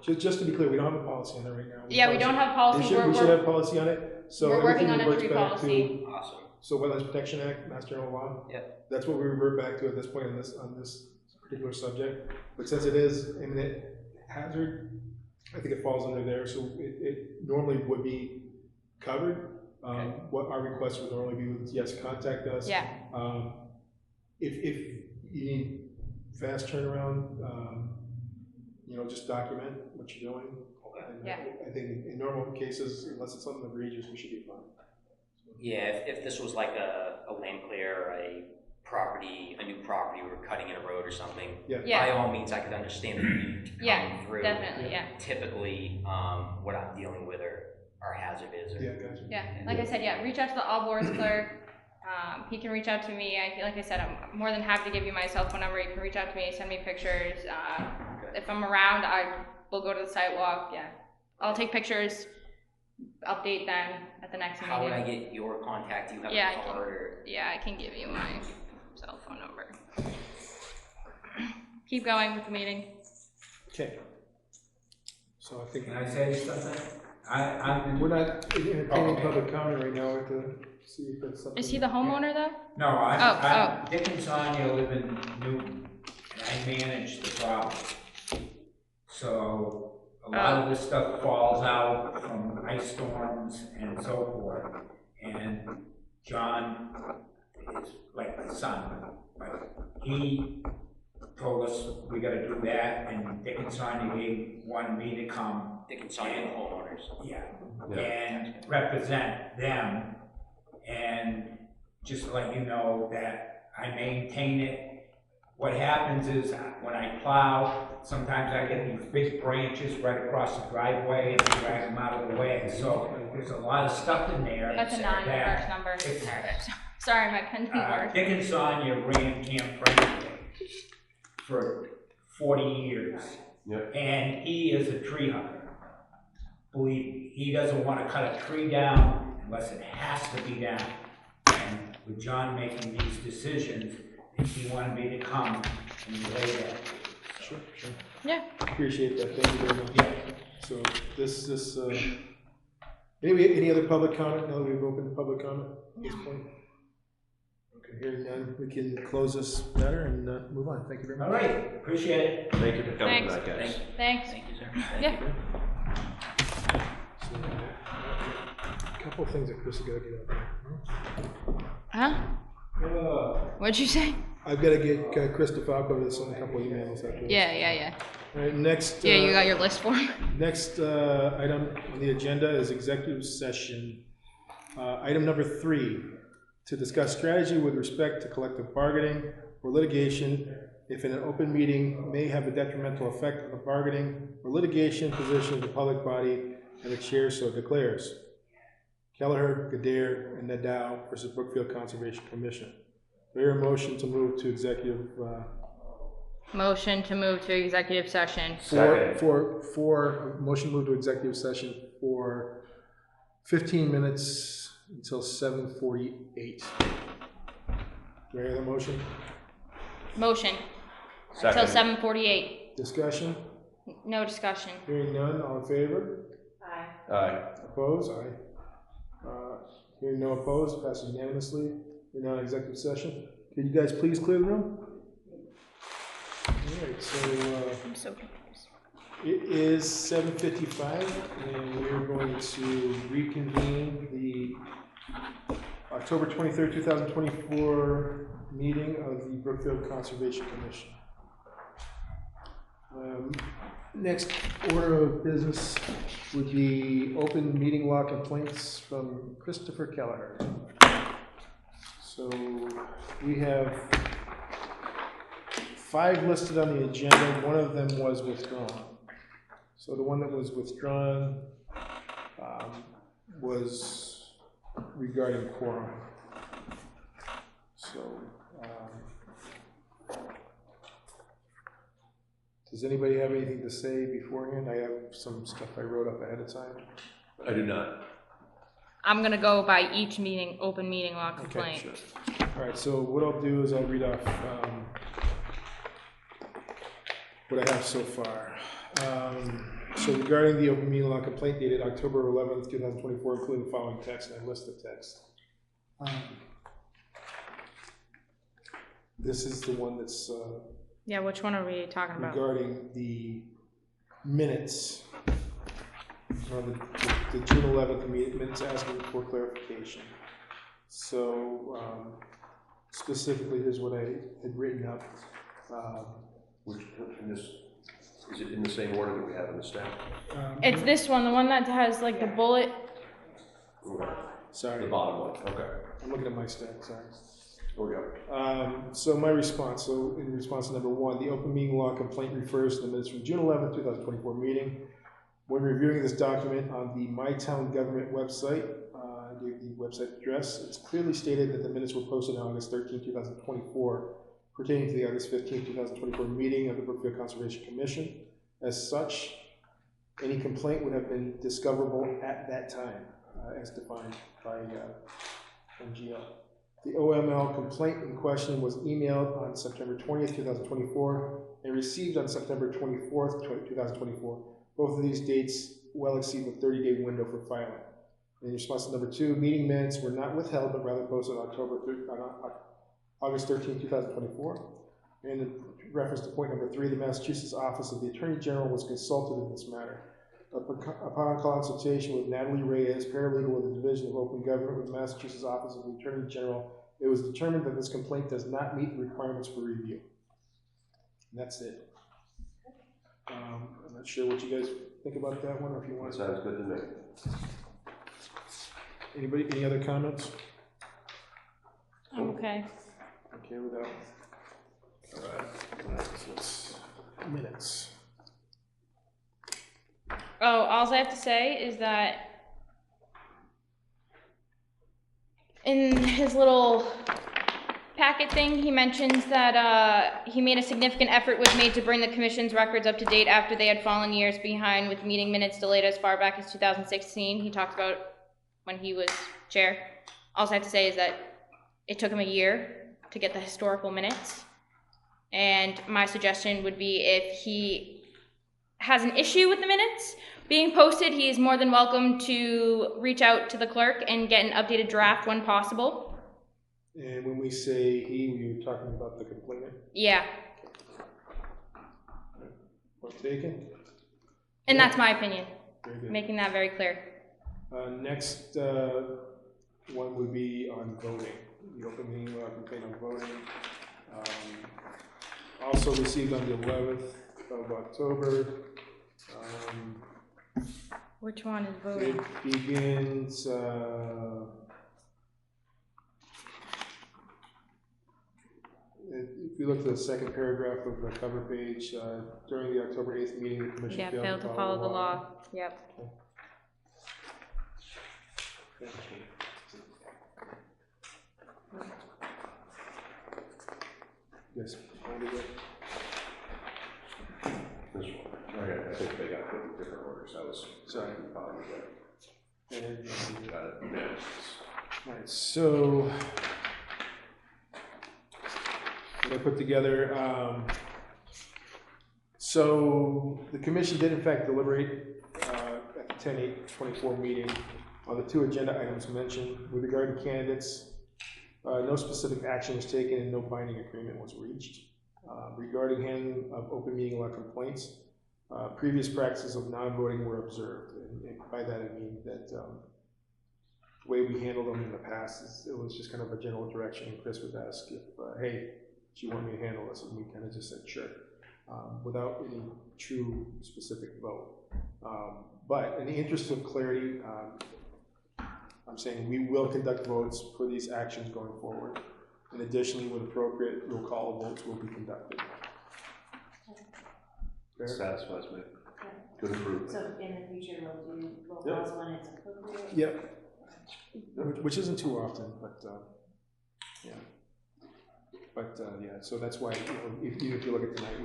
Just to be clear, we don't have a policy on it right now. We don't have policy. We should have a policy on it. So we're working on everything a reverts tree back policy. Awesome. So Wetlands Protection Act, Mass General Law. Yep. That's what we revert back to at this point on this particular subject. But since it is imminent hazard, I think it falls under there. So it normally would be covered. What our request would normally be was, yes, contact us. Yeah. If you need fast turnaround, just document what you're doing. And I think in normal cases, unless it's something egregious, we should be fine. Yeah, if this was like a land clear or a new property, we're cutting in a road or something, by all means, I could understand the need to come through. Definitely, Typically, what I'm dealing with are hazard is. Gotcha. Like I said, reach out to the all boards clerk. He can reach out to me. Like I said, I'm more than happy to give you my cell phone number. You can reach out to me, send me pictures. If I'm around, I will go to the site walk. I'll take pictures, update them at the next meeting. How would I get your contact? Do you have a card? I can give you my cell phone number. Keep going with the meeting. Okay. So I think. Can I say something? We're not entertaining public comment right now. We have to see if there's something. Is he the homeowner though? No, Dick and Sonia live in Newton, and I manage the property. So a lot of this stuff falls out from ice storms and so forth. And John is like my son, but he told us we gotta do that, and Dick and Sonia wanted me to come. Dick and Sonia, the homeowners. And represent them, and just to let you know that I maintain it. What happens is when I plow, sometimes I get these big branches right across the driveway and I drag them out of the way. So there's a lot of stuff in there. That's a non-first number. Sorry, my pen didn't work. Dick and Sonia ran Camp Friendly for 40 years. And he is a tree hugger. Believe me, he doesn't want to cut a tree down unless it has to be down. And with John making these decisions, he wanted me to come and relay that. Sure. Yeah. Appreciate that. Thank you very much. So this maybe any other public comment now that we've opened public comment at this point? Okay, hearing none, we can close this matter and move on. Thank you very much. All right, appreciate it. Thank you for coming back, guys. Thanks. Thank you, sir. So, a couple of things that Chris has got to get out there. Huh? What'd you say? I've got to get Chris DeFalco to send a couple emails after this. Yeah. All right, next. You got your list for me? Next item on the agenda is executive session. Item number 3, to discuss strategy with respect to collective bargaining or litigation if in an open meeting may have a detrimental effect on the bargaining or litigation position of the public body and the chair so declares. Kelleher, Gadare, and Nadeau versus Brookfield Conservation Commission. Do I hear a motion to move to executive Motion to move to executive session. Second. Motion move to executive session for 15 minutes until 7:48. Do I hear the motion? Motion. Second. Until 7:48. Discussion? No discussion. Hearing none, all in favor? Aye. Aye. Opposed? Aye. Hearing no opposed, passes unanimously. We're now in executive session. Could you guys please clear the room? All right, so I'm so confused. it is 7:55, and we're going to reconvene the October 23rd, 2024 meeting of the Brookfield Conservation Commission. Next order of business would be open meeting law complaints from Christopher Kelleher. So we have 5 listed on the agenda. One of them was withdrawn. So the one that was withdrawn was regarding quorum. So does anybody have anything to say beforehand? I have some stuff I wrote up ahead of time. I do not. I'm gonna go by each meeting, open meeting law complaint. Okay, sure. All right, so what I'll do is I'll read off what I have so far. So regarding the open meeting law complaint dated October 11th, 2024, including the following text, and I list the text. This is the one that's Yeah, which one are we talking about? regarding the minutes, the June 11th minutes, asking for clarification. So specifically, here's what I had written up. Which, in this, is it in the same order that we have in the staff? It's this one, the one that has like the bullet. Sorry. The bottom one, okay. I'm looking at my stack, sorry. Here we go. So my response, so in response to number 1, the open meeting law complaint refers to the minutes from June 11th, 2024 meeting. When reviewing this document on the My Town Government website, I gave the website address, it's clearly stated that the minutes were posted on August 13, 2024, pertaining to the August 15, 2024 meeting of the Brookfield Conservation Commission. As such, any complaint would have been discoverable at that time, as defined by MGL. The OML complaint in question was emailed on September 20th, 2024, and received on September 24th, 2024. Both of these dates well exceed the 30-day window for filing. In response to number 2, meeting minutes were not withheld, but rather posted on August 13, 2024. And in reference to point number 3, the Massachusetts Office of the Attorney General was consulted in this matter. Upon consultation with Natalie Reyes, paralegal with the Division of Open Government with the Massachusetts Office of the Attorney General, it was determined that this complaint does not meet the requirements for review. And that's it. I'm not sure what you guys think about that one, or if you want to. Sounds good to me. Anybody, any other comments? I'm okay. Okay with that. All right, minutes. Oh, all I have to say is that in his little packet thing, he mentions that he made a significant effort was made to bring the commission's records up to date after they had fallen years behind with meeting minutes delayed as far back as 2016. He talks about when he was chair. All I have to say is that it took him a year to get the historical minutes. And my suggestion would be if he has an issue with the minutes being posted, he is more than welcome to reach out to the clerk and get an updated draft when possible. And when we say he, we were talking about the complainant? Yeah. Point taken. And that's my opinion, Very good. making that very clear. Next one would be on voting. The open meeting law complaint on voting. Also received on the 11th of October. Which one is voting? It begins, if you look at the second paragraph of the cover page, during the October 8th meeting, the commission Yeah, failed to follow the law. Yep. Okay. Yes, found it. This one. Okay, I think they got put in different orders. I was sorry. And, Got it. Yeah. all right, so what I put together, so the commission did in fact deliberate at the 10/8/24 meeting on the 2 agenda items mentioned. With regard to candidates, no specific action was taken and no binding agreement was reached. Regarding handling of open meeting law complaints, previous practices of non-voting were observed. And by that I mean that the way we handled them in the past is it was just kind of a general direction. And Chris would ask if, hey, do you want me to handle this? And we kind of just said, sure, without any true specific vote. But in the interest of clarity, I'm saying we will conduct votes for these actions going forward. And additionally, when appropriate, roll call votes will be conducted. Fair? Satisfies me. Good improvement. So in the future, we'll do roll calls when it's appropriate? Yep. Which isn't too often, but yeah. But yeah, so that's why, if you look at tonight,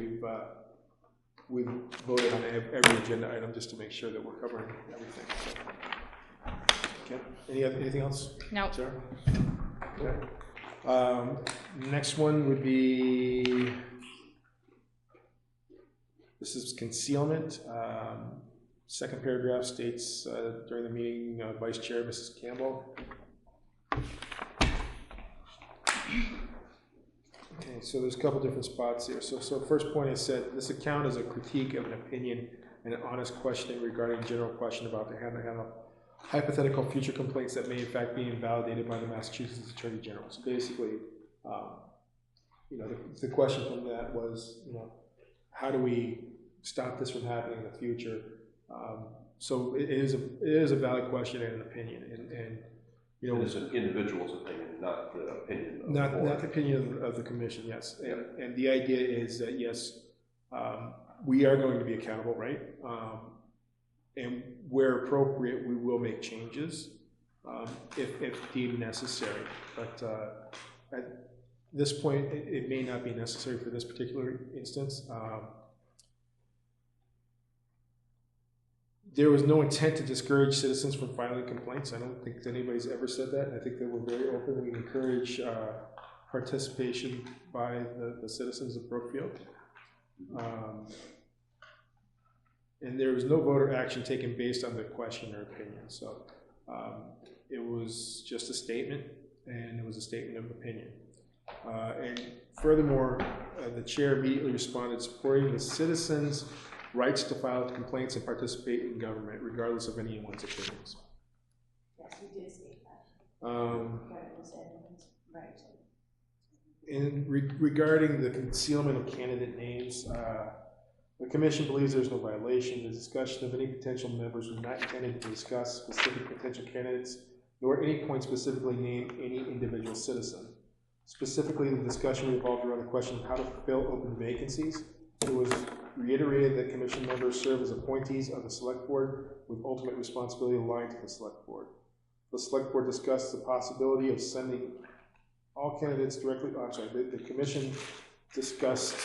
we've voted on every agenda item just to make sure that we're covering everything. Okay. Anything else? No. Sarah? Okay. Next one would be, this is concealment. Second paragraph states, during the meeting, Vice Chair, Mrs. Campbell. Okay, so there's a couple different spots here. So first point is said, this account is a critique of an opinion and an honest questioning regarding a general question about the handle hypothetical future complaints that may in fact be invalidated by the Massachusetts Attorney General. So basically, the question from that was, how do we stop this from happening in the future? So it is a valid question and an opinion, and it is an individual's opinion, not the opinion of not the board. not the opinion of the commission. Yes, and the idea is that yes, we are going to be accountable, right? And where appropriate, we will make changes if deemed necessary. But at this point, it may not be necessary for this particular instance. There was no intent to discourage citizens from filing complaints. I don't think anybody's ever said that. And I think that we're very open. We encourage participation by the citizens of Brookfield. And there was no voter action taken based on the question or opinion. So it was just a statement, and it was a statement of opinion. And furthermore, the chair immediately responded supporting the citizens' rights to file complaints and participate in government, regardless of anyone's opinions. Yes, we did state that. Right. And regarding the concealment of candidate names, the commission believes there's no violation. The discussion of any potential members was not intended to discuss specific potential candidates, nor at any point specifically name any individual citizen. Specifically, the discussion revolved around the question of how to fill open vacancies. It was reiterated that commission members serve as appointees of the select board with ultimate responsibility aligned to the select board. The select board discussed the possibility of sending all candidates directly, the commission discussed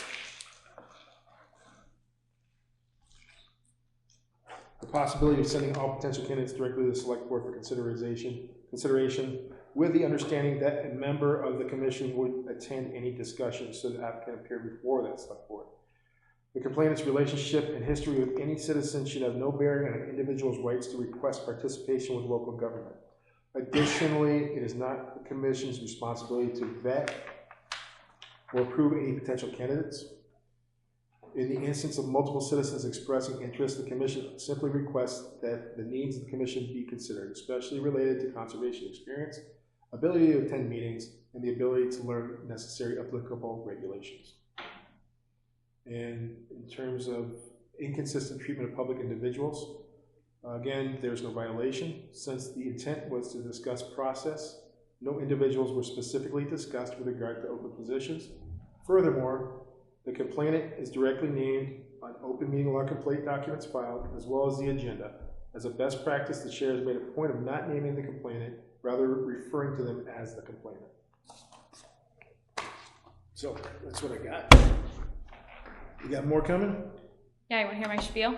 the possibility of sending all potential candidates directly to the select board for consideration with the understanding that a member of the commission would attend any discussion so the applicant appear before that select board. The complainant's relationship and history with any citizen should have no bearing on an individual's rights to request participation with local government. Additionally, it is not the commission's responsibility to vet or approve any potential candidates. In the instance of multiple citizens expressing interest, the commission simply requests that the needs of the commission be considered, especially related to conservation experience, ability to attend meetings, and the ability to learn necessary applicable regulations. And in terms of inconsistent treatment of public individuals, again, there's no violation. Since the intent was to discuss process, no individuals were specifically discussed with regard to open positions. Furthermore, the complainant is directly named on open meeting law complaint documents filed, as well as the agenda. As a best practice, the chair has made a point of not naming the complainant, rather referring to them as the complainant. So that's what I got. You got more coming? Yeah, you want to hear my spiel?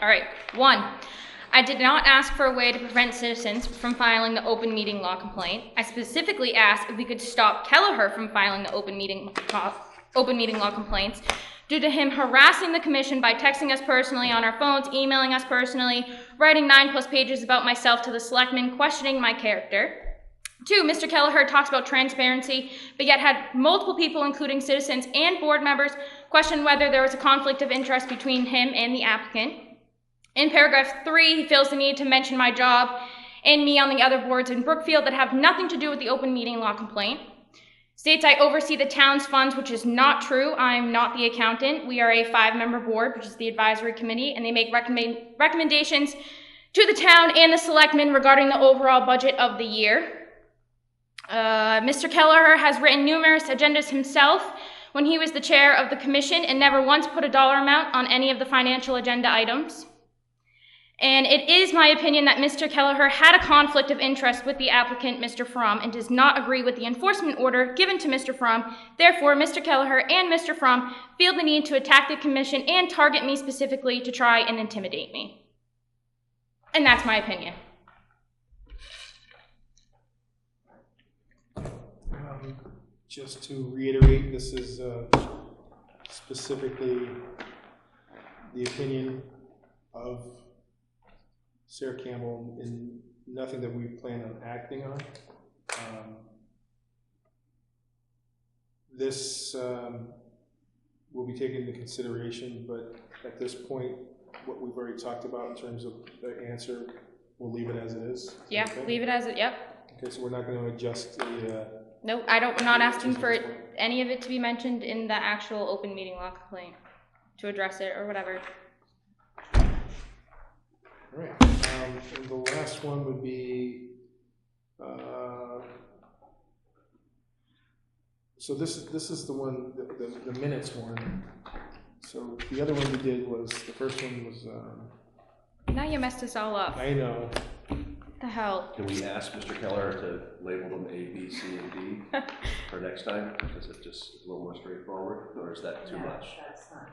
All right. 1, I did not ask for a way to prevent citizens from filing the open meeting law complaint. I specifically asked if we could stop Kelleher from filing the open meeting law complaints due to him harassing the commission by texting us personally on our phones, emailing us personally, writing 9+ pages about myself to the selectmen, questioning my character. 2, Mr. Kelleher talks about transparency, but yet had multiple people, including citizens and board members, question whether there was a conflict of interest between him and the applicant. In paragraph 3, he feels the need to mention my job and me on the other boards in Brookfield that have nothing to do with the open meeting law complaint. States I oversee the town's funds, which is not true. I'm not the accountant. We are a 5-member board, which is the advisory committee, and they make recommendations to the town and the selectmen regarding the overall budget of the year. Mr. Kelleher has written numerous agendas himself when he was the chair of the commission and never once put a dollar amount on any of the financial agenda items. And it is my opinion that Mr. Kelleher had a conflict of interest with the applicant, Mr. Fromm, and does not agree with the enforcement order given to Mr. Fromm. Therefore, Mr. Kelleher and Mr. Fromm feel the need to attack the commission and target me specifically to try and intimidate me. And that's my opinion. Just to reiterate, this is specifically the opinion of Sarah Campbell and nothing that we plan on acting on. This will be taken into consideration, but at this point, what we've already talked about in terms of the answer, we'll leave it as it is. Yeah, okay? Leave it as it, yep. Okay, so we're not going to adjust the... Nope, I'm not asking for any of it to be mentioned in the actual open meeting law complaint, to address it or whatever. All right, and the last one would be, so this is the one, the minutes one. So the other one we did was, the first one was... now you messed us all up. I know. What the hell? Can we ask Mr. Keller to label them A, B, C, and D for next time? Because it's just a little more straightforward, or is that too much? That's fine.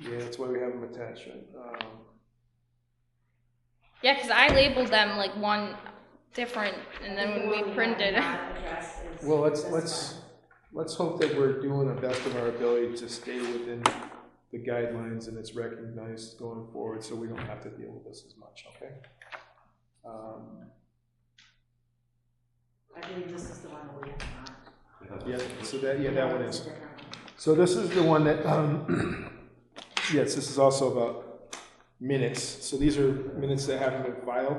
Yeah, that's why we have them attached, right? Yeah, because I labeled them like one different, and then when we printed. Well, let's hope that we're doing the best of our ability to stay within the guidelines and it's recognized going forward, so we don't have to deal with this as much. Okay. I believe this is the one that we have not. Yeah. So that one is. So this is the one that. Yes, this is also about minutes. So these are minutes that haven't been filed.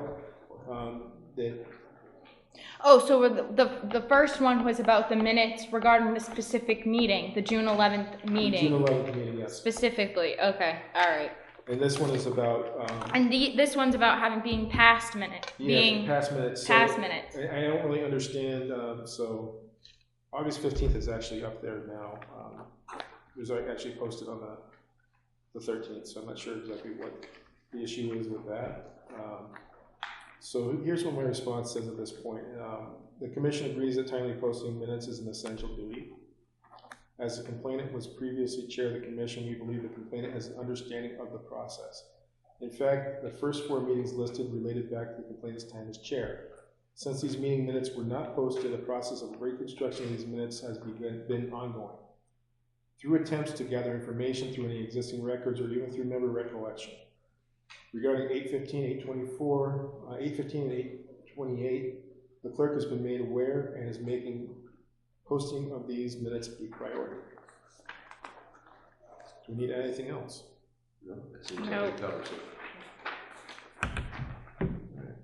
Oh, so the first one was about the minutes regarding the specific meeting, the June 11th meeting. The June 11th meeting, yes. Specifically, okay, all right. And this one is about. And this one's about being past minutes. Yeah, past minutes. Past minutes. I don't really understand. So August 15th is actually up there now. It was actually posted on the 13th, so I'm not sure exactly what the issue is with that. So here's what my response says at this point. The commission agrees that timely posting minutes is an essential duty. As the complainant was previously chair of the commission, we believe the complainant has an understanding of the process. In fact, the first 4 meetings listed related back to the complainant's time as chair. Since these meeting minutes were not posted, the process of reconstruction of these minutes has been ongoing. Through attempts to gather information through any existing records or even through member recollection. Regarding 815, 824, 815 and 828, the clerk has been made aware and is making posting of these minutes a priority. Do we need anything else? No, it seems like it covers it. Right.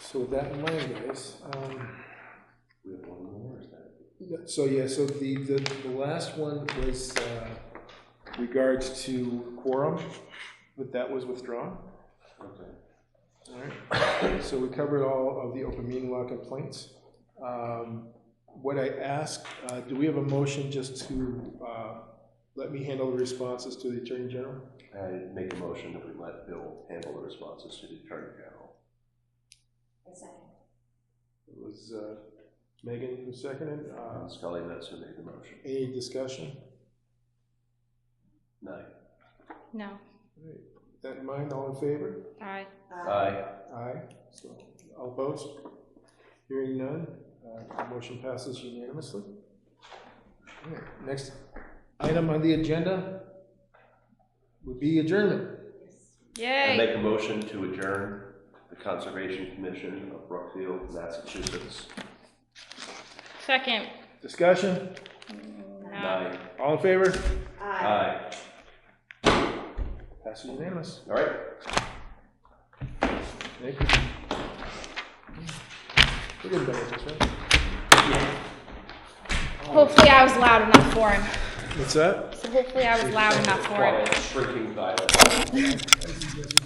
So with that in mind, guys, we have one more, is that? So yeah, so the last one was regards to quorum, but that was withdrawn. Okay. All right. So we covered all of the open meeting law complaints. What I ask, do we have a motion just to let me handle the responses to the Attorney General? I make a motion that we let Bill handle the responses to the Attorney General. A second. It was Megan who seconded. Scully, that's who made the motion. Any discussion? None. No. That in mind, all in favor? Aye. Aye. Aye. So, all opposed? Hearing none, motion passes unanimously. All right, next item on the agenda would be adjournment. I Yay. make a motion to adjourn the Conservation Commission of Brookfield, Massachusetts. Second. Discussion? No. Aye. All in favor? Aye. Passes unanimous. All right. Thank you. We're good about this, right? Hopefully I was loud enough for him. What's that? So hopefully I was loud enough for him. Quiet, shrinking violet.